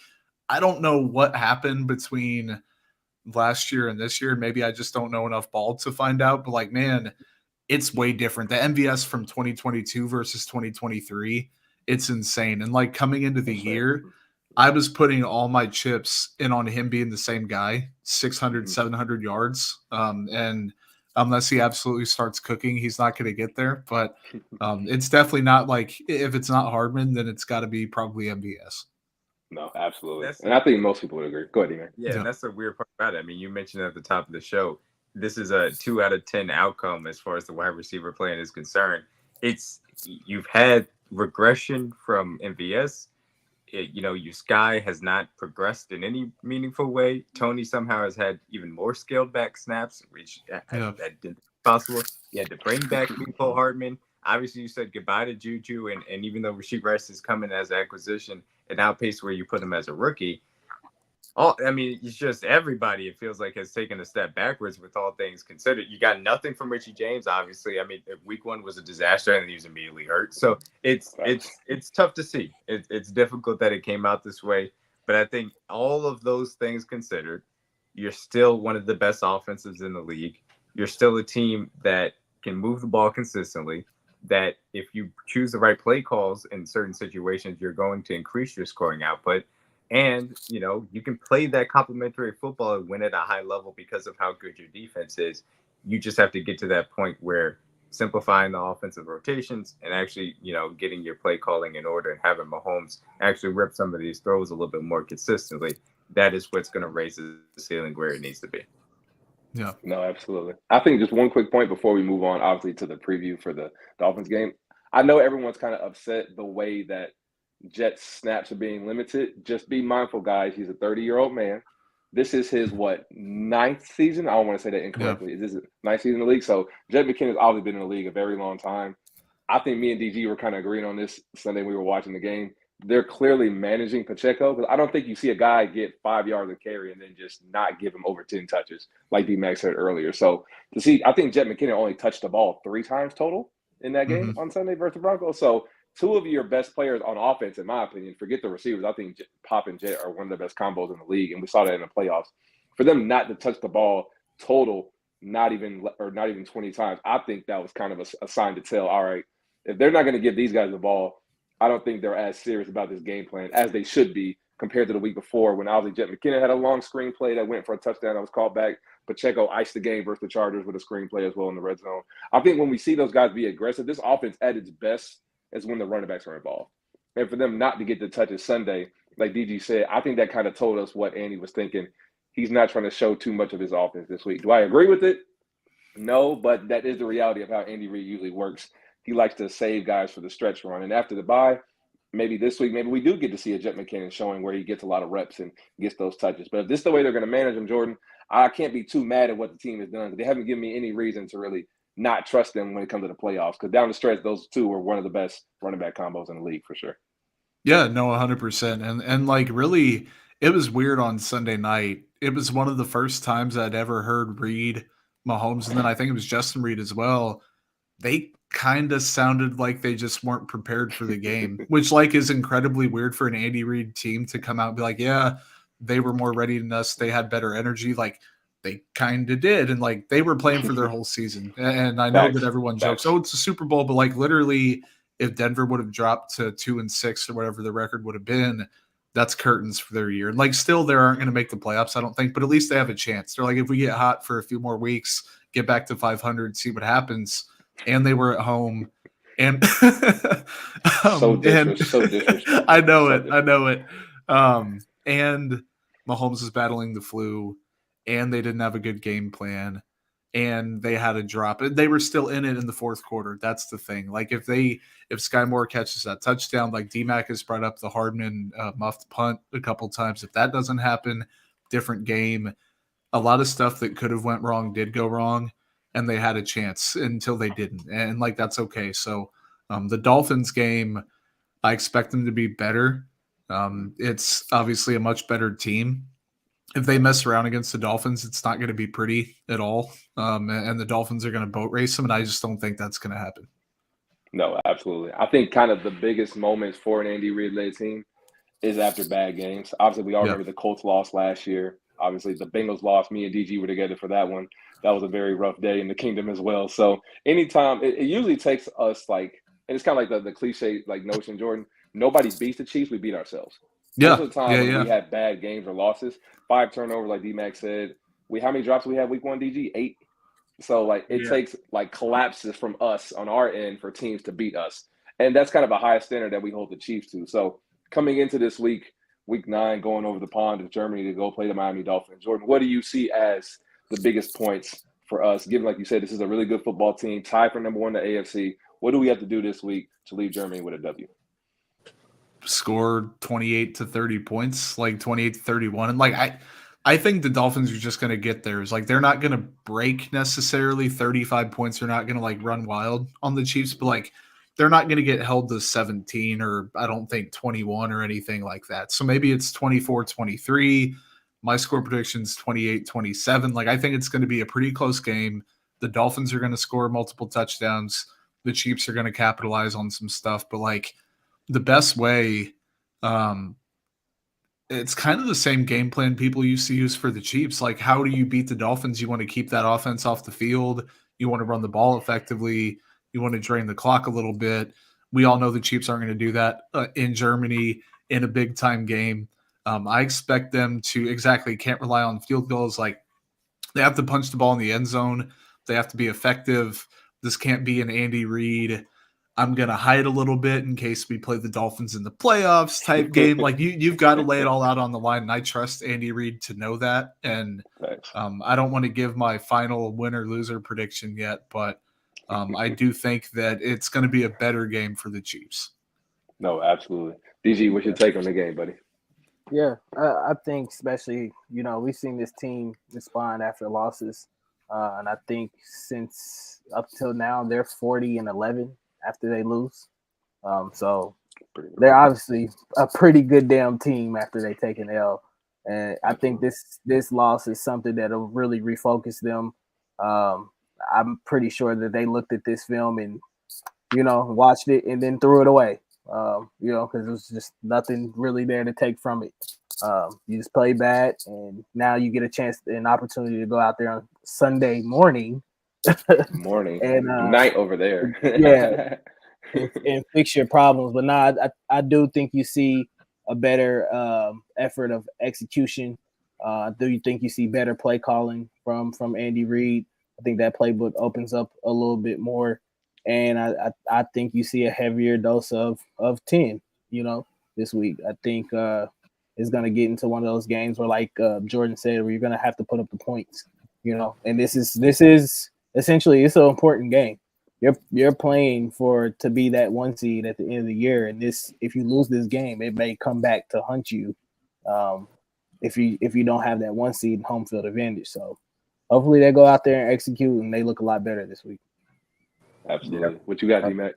I don't know what happened between last year and this year. Maybe I just don't know enough ball to find out, but like, man, it's way different. The MVS from 2022 versus 2023, it's insane. And like coming into the year, I was putting all my chips in on him being the same guy, 600, 700 yards. And unless he absolutely starts cooking, he's not going to get there. But it's definitely not like, if it's not Hardman, then it's got to be probably MVS. No, absolutely. And I think most people would agree. Go ahead, Ian. Yeah, and that's the weird part about it. I mean, you mentioned at the top of the show, this is a 2 out of 10 outcome as far as the wide receiver playing is concerned. You've had regression from MVS. Your Sky has not progressed in any meaningful way. Tony somehow has had even more scaled back snaps, which that didn't be possible. You had to bring back Mecole Hardman. Obviously, you said goodbye to Juju, and even though Rashid Rice is coming as an acquisition, it outpaced where you put him as a rookie. It's just everybody, it feels like, has taken a step backwards with all things considered. You got nothing from Richie James, obviously. I mean, week 1 was a disaster, and then he was immediately hurt. So it's tough to see. It's difficult that it came out this way. But I think all of those things considered, you're still one of the best offenses in the league. You're still a team that can move the ball consistently, that if you choose the right play calls in certain situations, you're going to increase your scoring output. And, you can play that complementary football and win at a high level because of how good your defense is. You just have to get to that point where simplifying the offensive rotations and actually, getting your play calling in order and having Mahomes actually rip some of these throws a little bit more consistently. That is what's going to raise the ceiling where it needs to be. Yeah. No, absolutely. I think just one quick point before we move on, obviously, to the preview for the Dolphins game. I know everyone's kind of upset the way that Jets snaps are being limited. Just be mindful, guys. He's a 30-year-old man. This is his, 9th season? I don't want to say that incorrectly. This is 9th season in the league. So Jet McKinnon's obviously been in the league a very long time. I think me and DG were kind of agreeing on this Sunday when we were watching the game. They're clearly managing Pacheco, because I don't think you see a guy get 5 yards of carry and then just not give him over 10 touches, like D-Max said earlier. So to see, I think Jet McKinnon only touched the ball 3 times total in that game on Sunday versus the Broncos. So 2 of your best players on offense, in my opinion, forget the receivers. I think Pop and Jet are one of the best combos in the league, and we saw that in the playoffs. For them not to touch the ball total, not even 20 times, I think that was kind of a sign to tell, all right, if they're not going to give these guys the ball, I don't think they're as serious about this game plan as they should be compared to the week before, when obviously Jet McKinnon had a long screenplay that went for a touchdown that was called back. Pacheco iced the game versus the Chargers with a screenplay as well in the red zone. I think when we see those guys be aggressive, this offense at its best is when the running backs are involved. And for them not to get the touches Sunday, like DG said, I think that kind of told us what Andy was thinking. He's not trying to show too much of his offense this week. Do I agree with it? No, but that is the reality of how Andy Reid usually works. He likes to save guys for the stretch run. And after the bye, maybe this week, maybe we do get to see a Jet McKinnon showing where he gets a lot of reps and gets those touches. But if this is the way they're going to manage him, Jordan, I can't be too mad at what the team has done. They haven't given me any reason to really not trust them when it comes to the playoffs, because down the stretch, those 2 were one of the best running back combos in the league for sure. Yeah, no, 100%. And like, really, it was weird on Sunday night. It was one of the first times I'd ever heard Reid, Mahomes, and then I think it was Justin Reid as well. They kind of sounded like they just weren't prepared for the game, which like is incredibly weird for an Andy Reid team to come out and be like, yeah, they were more ready than us. They had better energy. Like, they kind of did. And like, they were playing for their whole season. And I know that everyone jokes, oh, it's a Super Bowl, but like, literally, if Denver would have dropped to 2-6 or whatever the record would have been, that's curtains for their year. And like, still, they aren't going to make the playoffs, I don't think, but at least they have a chance. They're like, if we get hot for a few more weeks, get back to 500, see what happens. And they were at home. And so disrespectful. I know it. And Mahomes is battling the flu, and they didn't have a good game plan, and they had a drop. They were still in it in the fourth quarter. That's the thing. Like, if Sky Moore catches that touchdown, like D-Mac has brought up the Hardman muffed punt a couple times. If that doesn't happen, different game. A lot of stuff that could have went wrong did go wrong, and they had a chance until they didn't. And like, that's okay. So the Dolphins game, I expect them to be better. It's obviously a much better team. If they mess around against the Dolphins, it's not going to be pretty at all. And the Dolphins are going to boat race them, and I just don't think that's going to happen. No, absolutely. I think kind of the biggest moments for an Andy Reid-led team is after bad games. Obviously, we all Yeah. remember the Colts loss last year. Obviously, the Bengals lost. Me and DG were together for that one. That was a very rough day in the kingdom as well. So anytime, it usually takes us like, and it's kind of like the cliche like notion, Jordan. Nobody beats the Chiefs. We beat ourselves. Most Yeah, of the time yeah, when yeah. we have bad games or losses, 5 turnovers, like D-Mac said. How many drops we had week 1, DG? 8. So like it Yeah. takes like collapses from us on our end for teams to beat us. And that's kind of a high standard that we hold the Chiefs to. So coming into this week 9, going over the pond to Germany to go play the Miami Dolphins. Jordan, what do you see as the biggest points for us, given like you said, this is a really good football team, tied for number 1 in the AFC. What do we have to do this week to leave Germany with a W? Score 28 to 30 points, like 28 to 31. And like I think the Dolphins are just going to get theirs. Like they're not going to break necessarily 35 points. They're not going to like run wild on the Chiefs, but like they're not going to get held to 17 or I don't think 21 or anything like that. So maybe it's 24-23. My score prediction's 28-27. Like I think it's going to be a pretty close game. The Dolphins are going to score multiple touchdowns. The Chiefs are going to capitalize on some stuff, but like the best way, it's kind of the same game plan people used to use for the Chiefs. Like, how do you beat the Dolphins? You want to keep that offense off the field. You want to run the ball effectively. You want to drain the clock a little bit. We all know the Chiefs aren't going to do that in Germany in a big time game. I expect them to can't rely on field goals. Like, they have to punch the ball in the end zone. They have to be effective. This can't be an Andy Reid, I'm going to hide a little bit in case we play the Dolphins in the playoffs type game. Like you've got to lay it all out on the line. And I trust Andy Reid to know that. And I don't want to give my final winner loser prediction yet, but I do think that it's going to be a better game for the Chiefs. No, absolutely. DG, what's your take on the game, buddy? Yeah, I think especially, we've seen this team respond after losses. And I think since up till now, they're 40-11 after they lose. So they're obviously a pretty good damn team after they take an L. And I think this loss is something that'll really refocus them. I'm pretty sure that they looked at this film and, watched it and then threw it away. Because it was just nothing really there to take from it. You just play bad, and now you get an opportunity to go out there on Sunday morning. Morning and night over there. Yeah. and fix your problems. But I do think you see a better effort of execution. Do you think you see better play calling from Andy Reid? I think that playbook opens up a little bit more. And I think you see a heavier dose of 10, this week. I think it's going to get into one of those games where, like Jordan said, where you're going to have to put up the points, and this is essentially, it's an important game. You're playing to be that 1 seed at the end of the year, and if you lose this game, it may come back to hunt you. If you don't have that 1 seed and home field advantage, so hopefully they go out there and execute, and they look a lot better this week. Absolutely. Yeah. What you got, D-Mac?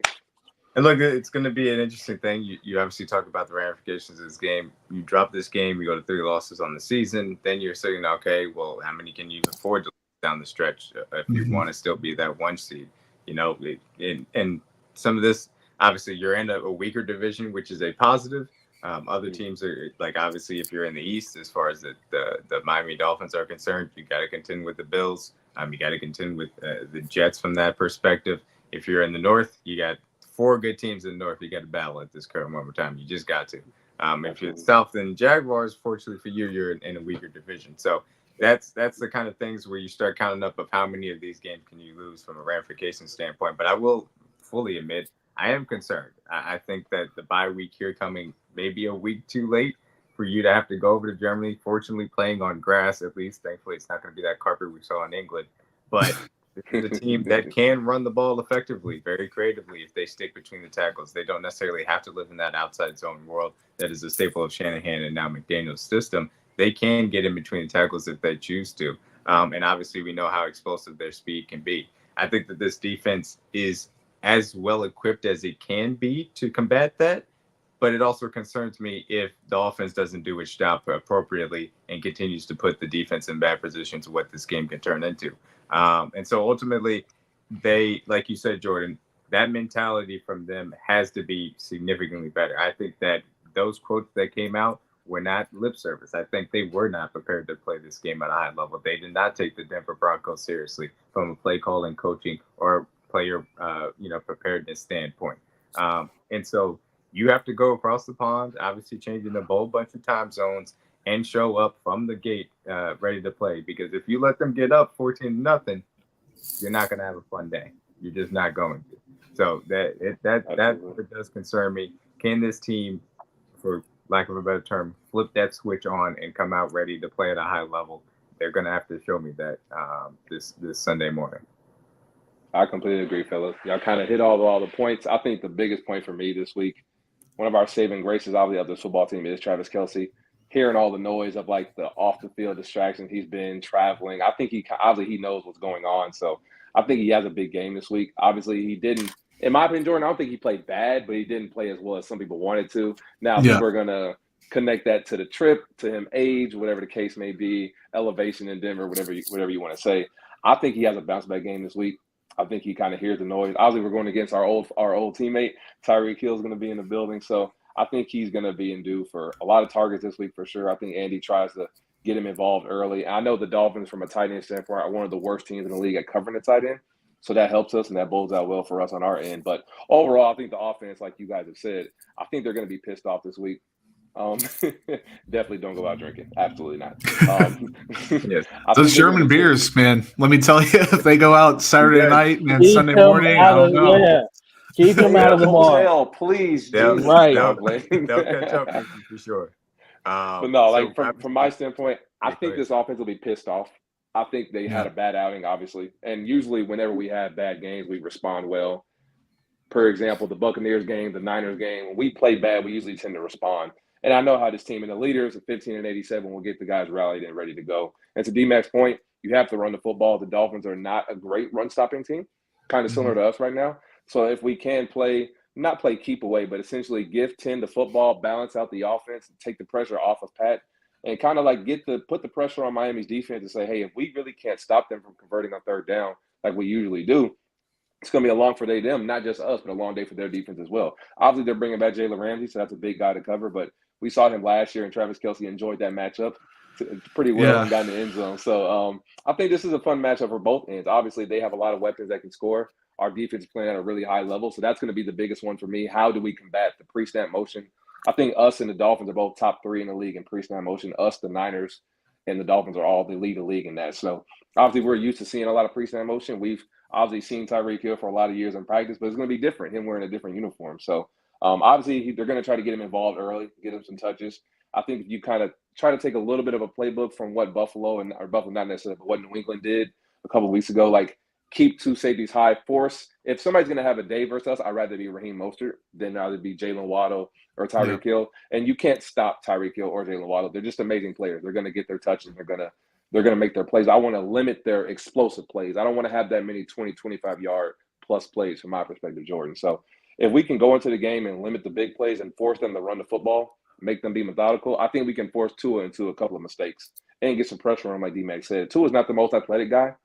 And look, it's going to be an interesting thing. You obviously talk about the ramifications of this game. You drop this game, you go to 3 losses on the season. Then you're saying, okay, well, how many can you afford to lose down the stretch if you want to still be that 1 seed? And some of this, obviously, you're in a weaker division, which is a positive. Other teams are, like, obviously, if you're in the East, as far as the Miami Dolphins are concerned, you got to contend with the Bills. You got to contend with the Jets from that perspective. If you're in the North, you got 4 good teams in the North. You got to battle at this current moment in time. You just got to. If you're the South, then Jaguars, fortunately for you, you're in a weaker division. So that's the kind of things where you start counting up of how many of these games can you lose from a ramification standpoint. But I will fully admit, I am concerned. I think that the bye week here coming maybe a week too late for you to have to go over to Germany. Fortunately, playing on grass, at least. Thankfully, it's not going to be that carpet we saw in England. But the team that can run the ball effectively, very creatively, if they stick between the tackles. They don't necessarily have to live in that outside zone world that is a staple of Shanahan and now McDaniel's system. They can get in between the tackles if they choose to. And obviously, we know how explosive their speed can be. I think that this defense is as well equipped as it can be to combat that. But it also concerns me if the offense doesn't do its job appropriately and continues to put the defense in bad positions, what this game can turn into. And so ultimately, they, like you said, Jordan, that mentality from them has to be significantly better. I think that those quotes that came out were not lip service. I think they were not prepared to play this game at a high level. They did not take the Denver Broncos seriously from a play calling, coaching, or player, preparedness standpoint. And so you have to go across the pond, obviously changing a whole bunch of time zones, and show up from the gate ready to play. Because if you let them get up 14-0, you're not going to have a fun day. You're just not going to. So that does concern me. Can this team, for lack of a better term, flip that switch on and come out ready to play at a high level? They're going to have to show me that this Sunday morning. I completely agree, fellas. Y'all kind of hit all the points. I think the biggest point for me this week, one of our saving graces, obviously, of this football team is Travis Kelce. Hearing all the noise of like the off the field distractions, he's been traveling. I think he knows what's going on. So I think he has a big game this week. Obviously, he didn't. In my opinion, Jordan, I don't think he played bad, but he didn't play as well as some people wanted to. Now, people are going to connect that to the trip, to him age, whatever the case may be, elevation in Denver, whatever you want to say. I think he has a bounce back game this week. I think he kind of hears the noise. Obviously, we're going against our old teammate. Tyreek Hill is going to be in the building. So I think he's going to be in due for a lot of targets this week for sure. I think Andy tries to get him involved early. I know the Dolphins, from a tight end standpoint, are one of the worst teams in the league at covering the tight end. So that helps us, and that bodes out well for us on our end. But overall, I think the offense, like you guys have said, I think they're going to be pissed off this week. Definitely don't go out drinking. Absolutely not. Yes. Those German beers, man. Let me tell you, if they go out Saturday night and Sunday morning, I don't know. Yeah. Keep them out of the bar. Please. Right. They'll catch up with you for sure. But no, from my standpoint, I think this offense will be pissed off. I think they had a bad outing, obviously. And usually whenever we have bad games, we respond well. For example, the Buccaneers game, the Niners game, when we play bad, we usually tend to respond. And I know how this team and the leaders at 15-87 will get the guys rallied and ready to go. And to D-Mac's point, you have to run the football. The Dolphins are not a great run-stopping team, kind of similar to us right now. So if we can not play keep away, but essentially give 10 the football, balance out the offense, take the pressure off of Pat, and kind of like put the pressure on Miami's defense and say, hey, if we really can't stop them from converting on third down like we usually do, it's going to be a long for them, not just us, but a long day for their defense as well. Obviously, they're bringing back Jalen Ramsey, so that's a big guy to cover, but we saw him last year, and Travis Kelce enjoyed that matchup pretty well and got in the end zone. So I think this is a fun matchup for both ends. Obviously, they have a lot of weapons that can score. Our defense is playing at a really high level, so that's going to be the biggest one for me. How do we combat the pre-snap motion? I think us and the Dolphins are both top 3 in the league in pre-snap motion. Us, the Niners, and the Dolphins are all the lead the league in that. So obviously, we're used to seeing a lot of pre-snap motion. We've obviously seen Tyreek Hill for a lot of years in practice, but it's going to be different, him wearing a different uniform. So obviously, they're going to try to get him involved early, get him some touches. I think you kind of try to take a little bit of a playbook from what Buffalo, not necessarily, but what New England did a couple of weeks ago, like keep 2 safeties high, force. If somebody's going to have a day versus us, I'd rather be Raheem Mostert than either be Jalen Waddle or Tyreek Hill. And you can't stop Tyreek Hill or Jalen Waddle. They're just amazing players. They're going to get their touches. They're going to make their plays. I want to limit their explosive plays. I don't want to have that many 20, 25-yard plus plays from my perspective, Jordan. So if we can go into the game and limit the big plays and force them to run the football, make them be methodical, I think we can force Tua into a couple of mistakes and get some pressure on him, like D-Mac said. Tua's not the most athletic guy.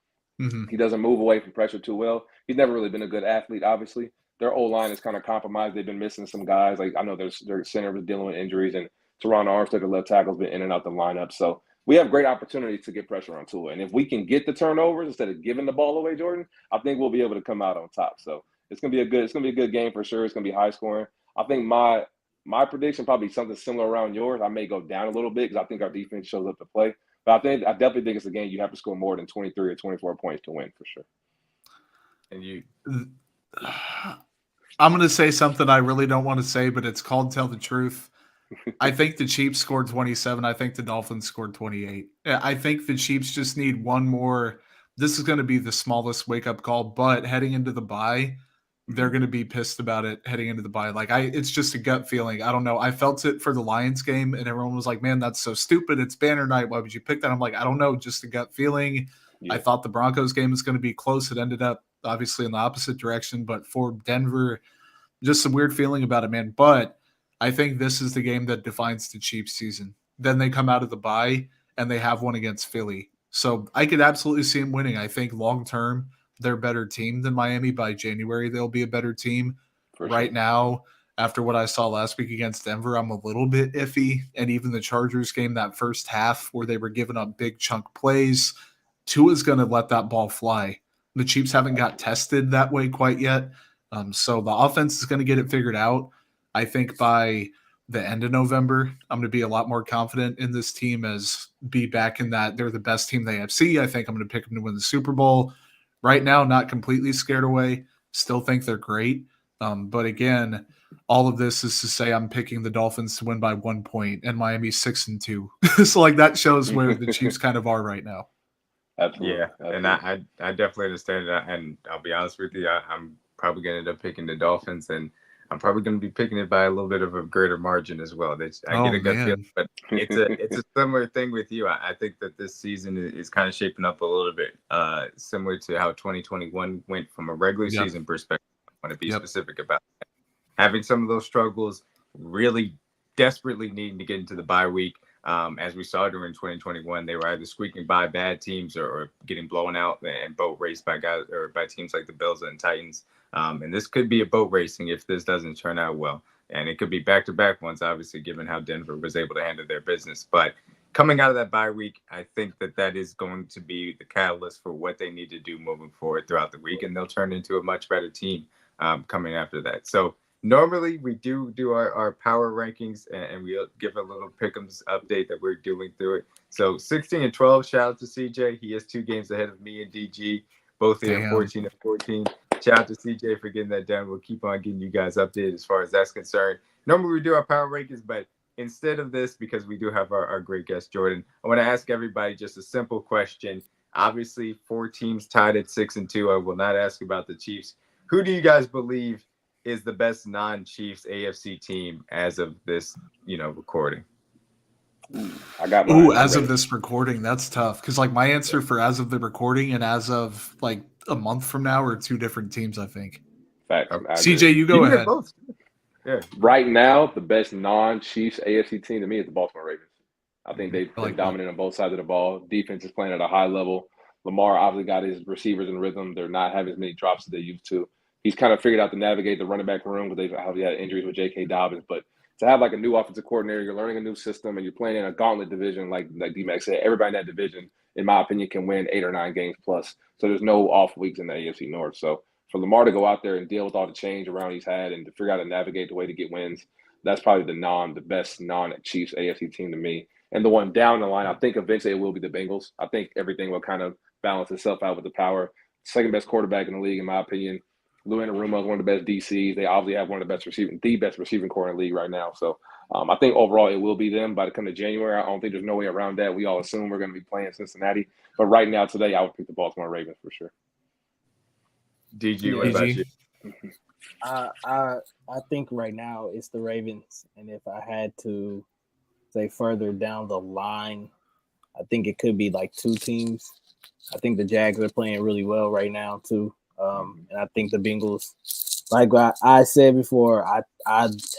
He doesn't move away from pressure too well. He's never really been a good athlete, obviously. Their O-line is kind of compromised. They've been missing some guys. Like I know their center was dealing with injuries, and Teron Armstead, the left tackle, has been in and out the lineup. So we have great opportunities to get pressure on Tua. And if we can get the turnovers instead of giving the ball away, Jordan, I think we'll be able to come out on top. So it's gonna be a good game for sure. It's gonna be high scoring. I think my prediction probably something similar around yours. I may go down a little bit because I think our defense shows up to play. But I definitely think it's a game you have to score more than 23 or 24 points to win for sure. And I'm going to say something I really don't want to say, but it's called Tell the Truth. I think the Chiefs scored 27. I think the Dolphins scored 28. I think the Chiefs just need one more. This is going to be the smallest wake-up call, but heading into the bye, they're going to be pissed about it heading into the bye. It's just a gut feeling. I don't know. I felt it for the Lions game, and everyone was like, man, that's so stupid. It's banner night. Why would you pick that? I'm like, I don't know. Just a gut feeling. Yeah. I thought the Broncos game was going to be close. It ended up obviously in the opposite direction, but for Denver, just some weird feeling about it, man. But I think this is the game that defines the Chiefs season. Then they come out of the bye and they have one against Philly. So I could absolutely see them winning. I think long term, they're a better team than Miami. By January, they'll be a better team. For Right sure. now, after what I saw last week against Denver, I'm a little bit iffy. And even the Chargers game, that first half where they were giving up big chunk plays, Tua's going to let that ball fly. The Chiefs haven't got tested that way quite yet. So the offense is going to get it figured out. I think by the end of November, I'm going to be a lot more confident in this team as be back in that they're the best team in the AFC. I think I'm going to pick them to win the Super Bowl. Right now, not completely scared away. Still think they're great. But again, all of this is to say I'm picking the Dolphins to win by 1 point and Miami 6-2. So like that shows where the Chiefs kind of are right now. Absolutely. Yeah, Absolutely. and I definitely understand that. And I'll be honest with you, I'm probably going to end up picking the Dolphins, and I'm probably going to be picking it by a little bit of a greater margin as well. I get a gut feeling, but it's a similar thing with you. I think that this season is kind of shaping up a little bit similar to how 2021 went from a regular season perspective. I want to be specific about that. Having some of those struggles, really desperately needing to get into the bye week. As we saw during 2021, they were either squeaking by bad teams or getting blown out and boat raced by guys or by teams like the Bills and Titans. And this could be a boat racing if this doesn't turn out well. And it could be back-to-back ones, obviously, given how Denver was able to handle their business. But coming out of that bye week, I think that is going to be the catalyst for what they need to do moving forward throughout the week. And they'll turn into a much better team coming after that. So normally we do our power rankings and we'll give a little pick'ems update that we're doing through it. So 16-12, shout out to CJ. He has 2 games ahead of me and DG, both here 14-14. Shout out to CJ for getting that done. We'll keep on getting you guys updated as far as that's concerned. Normally we do our power rankings, but instead of this, because we do have our great guest, Jordan, I want to ask everybody just a simple question. Obviously, 4 teams tied at 6-2. I will not ask about the Chiefs. Who do you guys believe is the best non-Chiefs AFC team as of this, recording? I got mine. As of this recording, that's tough. Because like my answer for as of the recording and as of like a month from now are 2 different teams, I think. Facts. CJ, you go ahead. Both. Yeah. Right now, the best non-Chiefs AFC team to me is the Baltimore Ravens. I think they've been dominant on both sides of the ball. Defense is playing at a high level. Lamar obviously got his receivers in rhythm. They're not having as many drops as they used to. He's kind of figured out to navigate the running back room because they've obviously had injuries with J.K. Dobbins. But to have like a new offensive coordinator, you're learning a new system, and you're playing in a gauntlet division, like D-Mac said. Everybody in that division, in my opinion, can win 8 or 9 games plus. So there's no off weeks in the AFC North. So for Lamar to go out there and deal with all the change around he's had and to figure out to navigate the way to get wins, that's probably the best non-Chiefs AFC team to me. And the one down the line, I think eventually it will be the Bengals. I think everything will kind of balance itself out with the power. Second best quarterback in the league, in my opinion. Lou Anarumo is one of the best DCs. They obviously have one of the best receiving core in the league right now. So I think overall it will be them by the come to January. I don't think there's no way around that. We all assume we're going to be playing Cincinnati. But right now, today, I would pick the Baltimore Ravens for sure. DG, what about you? I think right now it's the Ravens. And if I had to say further down the line, I think it could be like 2 teams. I think the Jags are playing really well right now too. And I think the Bengals, like I said before, I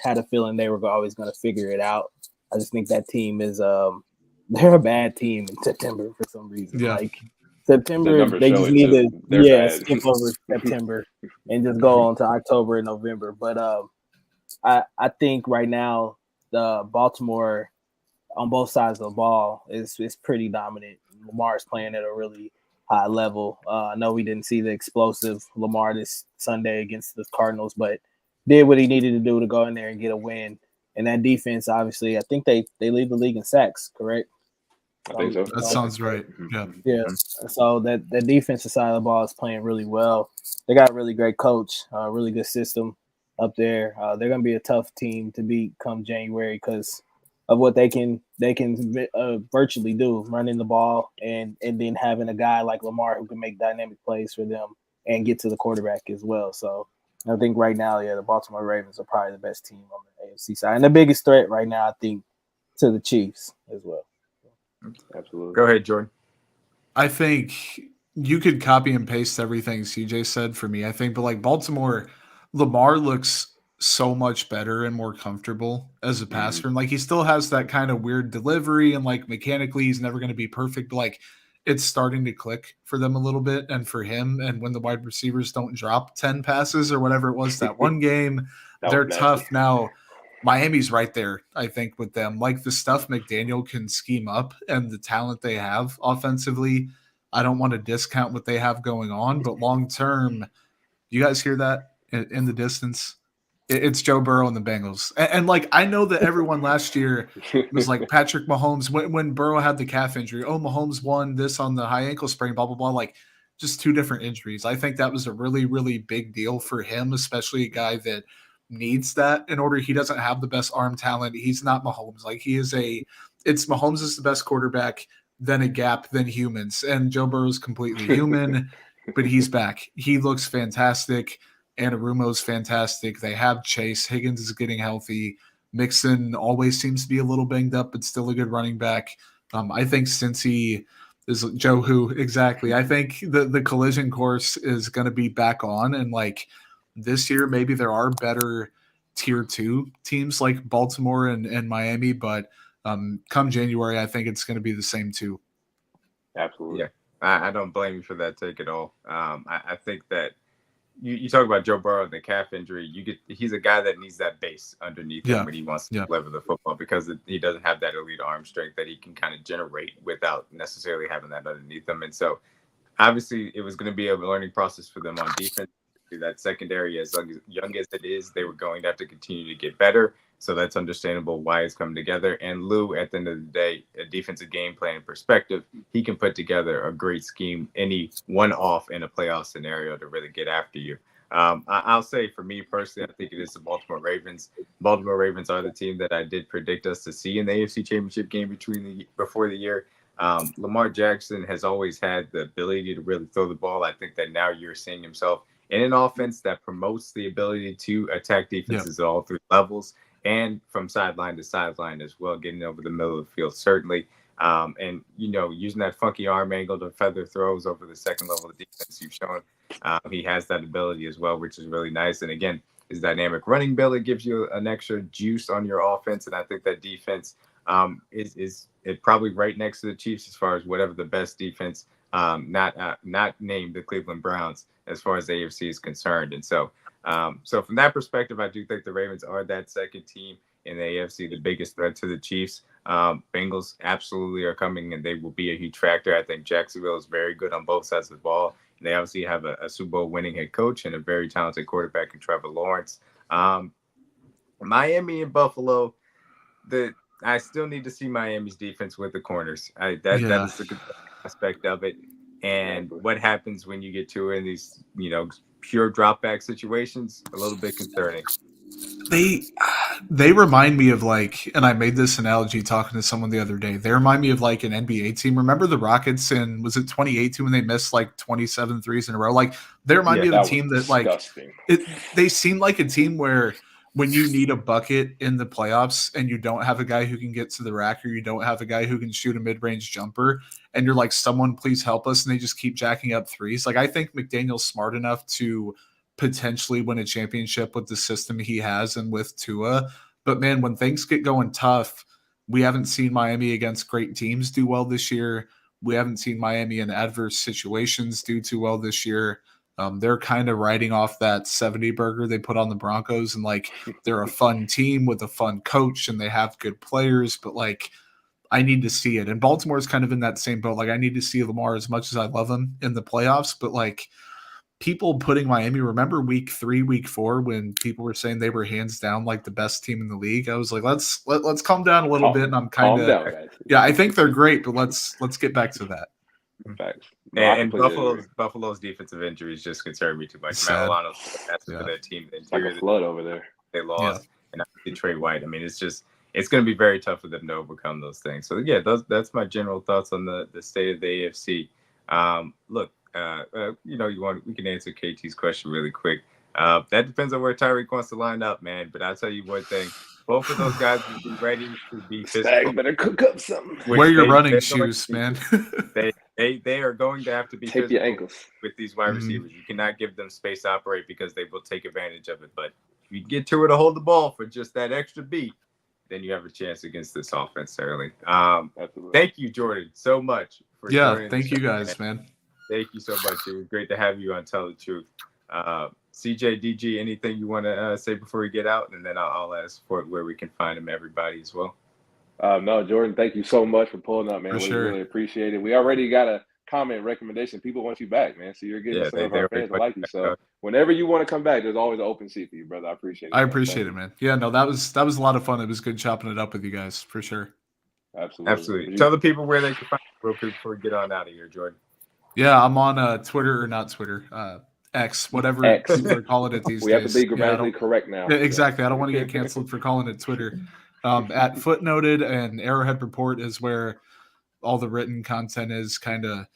had a feeling they were always going to figure it out. I just think that team is they're a bad team in September for some reason. Yeah. Like September, they just need to skip over September and just go on to October and November. But I think right now the Baltimore on both sides of the ball is pretty dominant. Lamar's playing at a really high level. I know we didn't see the explosive Lamar this Sunday against the Cardinals, but did what he needed to do to go in there and get a win. And that defense, obviously, I think they lead the league in sacks, correct? I think so. That sounds right. Yeah. Yeah. So that defensive side of the ball is playing really well. They got a really great coach, really good system up there. They're going to be a tough team to beat come January because of what they can virtually do, running the ball and then having a guy like Lamar who can make dynamic plays for them and get to the quarterback as well. So I think right now, the Baltimore Ravens are probably the best team on the AFC side. And the biggest threat right now, I think, to the Chiefs as well. Absolutely. Go ahead, Jordan. I think you could copy and paste everything CJ said for me, I think. But like Baltimore, Lamar looks so much better and more comfortable as a passer. And like he still has that kind of weird delivery and like mechanically he's never going to be perfect, but like it's starting to click for them a little bit and for him. And when the wide receivers don't drop 10 passes or whatever it was that one game, they're tough. Now Miami's right there, I think, with them. Like the stuff McDaniel can scheme up and the talent they have offensively, I don't want to discount what they have going on, but long term, you guys hear that in the distance? It's Joe Burrow and the Bengals. And like, I know that everyone last year was like Patrick Mahomes when Burrow had the calf injury. Oh, Mahomes won this on the high ankle sprain, blah, blah, blah. Like, just two different injuries. I think that was a really, really big deal for him, especially a guy that needs that in order. He doesn't have the best arm talent. He's not Mahomes. Like, it's Mahomes is the best quarterback, then a gap, then humans. And Joe Burrow is completely human, but he's back. He looks fantastic. Anarumo's fantastic. They have Chase. Higgins is getting healthy. Mixon always seems to be a little banged up, but still a good running back. I think Cincy is Joe who exactly. I think the collision course is going to be back on, and like this year, maybe there are better tier 2 teams like Baltimore and Miami, but come January, I think it's going to be the same too. Absolutely. Yeah, I don't blame you for that take at all. I think that. You talk about Joe Burrow and the calf injury. He's a guy that needs that base underneath him when he wants to deliver the football because he doesn't have that elite arm strength that he can kind of generate without necessarily having that underneath him. And so, obviously, it was going to be a learning process for them on defense. That secondary, as young as it is, they were going to have to continue to get better. So that's understandable why it's coming together. And Lou, at the end of the day, a defensive game plan perspective, he can put together a great scheme, any one-off in a playoff scenario to really get after you. I'll say for me personally, I think it is the Baltimore Ravens. Baltimore Ravens are the team that I did predict us to see in the AFC Championship game before the year. Lamar Jackson has always had the ability to really throw the ball. I think that now you're seeing himself in an offense that promotes the ability to attack defenses at all three levels and from sideline to sideline as well, getting over the middle of the field, certainly. And, using that funky arm angle to feather throws over the second level of defense you've shown. He has that ability as well, which is really nice. And again, his dynamic running ability gives you an extra juice on your offense. And I think that defense is probably right next to the Chiefs as far as whatever the best defense, not named the Cleveland Browns as far as the AFC is concerned. And so from that perspective, I do think the Ravens are that second team in the AFC, the biggest threat to the Chiefs. Bengals absolutely are coming, and they will be a huge factor. I think Jacksonville is very good on both sides of the ball. They obviously have a Super Bowl winning head coach and a very talented quarterback in Trevor Lawrence. Miami and Buffalo, I still need to see Miami's defense with the corners. That is the good aspect of it. And what happens when you get to in these, pure drop back situations? A little bit concerning. They remind me of like, and I made this analogy talking to someone the other day. They remind me of like an NBA team. Remember the Rockets in, was it 2018 when they missed like 27 threes in a row? Like they remind me of a team that disgusting. They seem like a team where when you need a bucket in the playoffs and you don't have a guy who can get to the rack or you don't have a guy who can shoot a mid-range jumper and you're like, someone please help us. And they just keep jacking up threes. Like I think McDaniel's smart enough to potentially win a championship with the system he has and with Tua. But man, when things get going tough, we haven't seen Miami against great teams do well this year. We haven't seen Miami in adverse situations do too well this year. They're kind of riding off that 70 burger they put on the Broncos, and like they're a fun team with a fun coach and they have good players, but like I need to see it. And Baltimore's kind of in that same boat. Like I need to see Lamar as much as I love him in the playoffs, but like people putting Miami, remember week 3, week 4, when people were saying they were hands down like the best team in the league? I was like, let's calm down a little bit. And I'm kind of, I think they're great, but let's get back to that. Facts. No, and Buffalo's defensive injuries just concern me too much. Matt Milano's for that team. The interior like a flood over there. They lost, and Trey White. I mean, it's going to be very tough for them to overcome those things. So yeah, that's my general thoughts on the state of the AFC. Look, we can answer KT's question really quick. That depends on where Tyreek wants to line up, man. But I'll tell you one thing. Both of those guys will be ready to be physical. Better cook up something. Wear your running shoes, man. They are going to have to be physical with these wide receivers. You cannot give them space to operate because they will take advantage of it. But you get to her to hold the ball for just that extra beat, then you have a chance against this offense, certainly. Absolutely. Thank you, Jordan, so much for joining. Thank the you show, guys, man. Thank you so much. It was great to have you on Tell the Truth. CJ, DG, anything you want to say before we get out? And then I'll ask for where we can find them, everybody, as well. No, Jordan, thank you so much for pulling up, man. For We sure. really appreciate it. We already got a comment recommendation. People want you back, man. So you're getting some of our fans that like you. So whenever you want to come back, there's always an open seat for you, brother. I appreciate it. I appreciate it, man. Yeah, no, that was a lot of fun. It was good chopping it up with you guys, for sure. Absolutely. Tell the people where they can find you real quick before we get on out of here, Jordan. Yeah, I'm on Twitter, or not Twitter, X, whatever X. people are calling it these We days. have to be grammatically correct now. Yeah, exactly. I don't want to get canceled for calling it Twitter. At Footnoted and Arrowhead Report is where all the written content is, kind of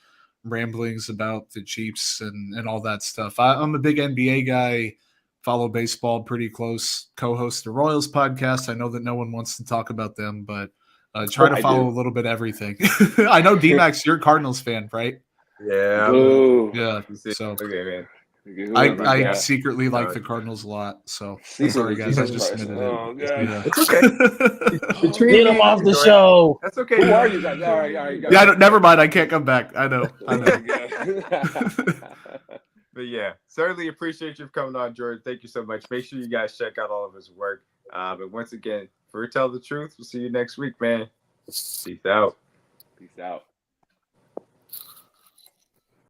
ramblings about the Chiefs and all that stuff. I'm a big NBA guy, follow baseball pretty close, co-host the Royals podcast. I know that no one wants to talk about them, but try to follow a little bit of everything. I know, D-Max, you're a Cardinals fan, right? Yeah. Boo. Yeah. So okay, man. I secretly like the Cardinals a lot. So sorry, guys. I just admitted it. Oh, God. Yeah. It's okay. Get him off the show. That's okay. Who are you guys? All right. Yeah, never mind. I can't come back. I know. But yeah, certainly appreciate you for coming on, Jordan. Thank you so much. Make sure you guys check out all of his work. But once again, for Tell the Truth, we'll see you next week, man. Peace out. Peace out.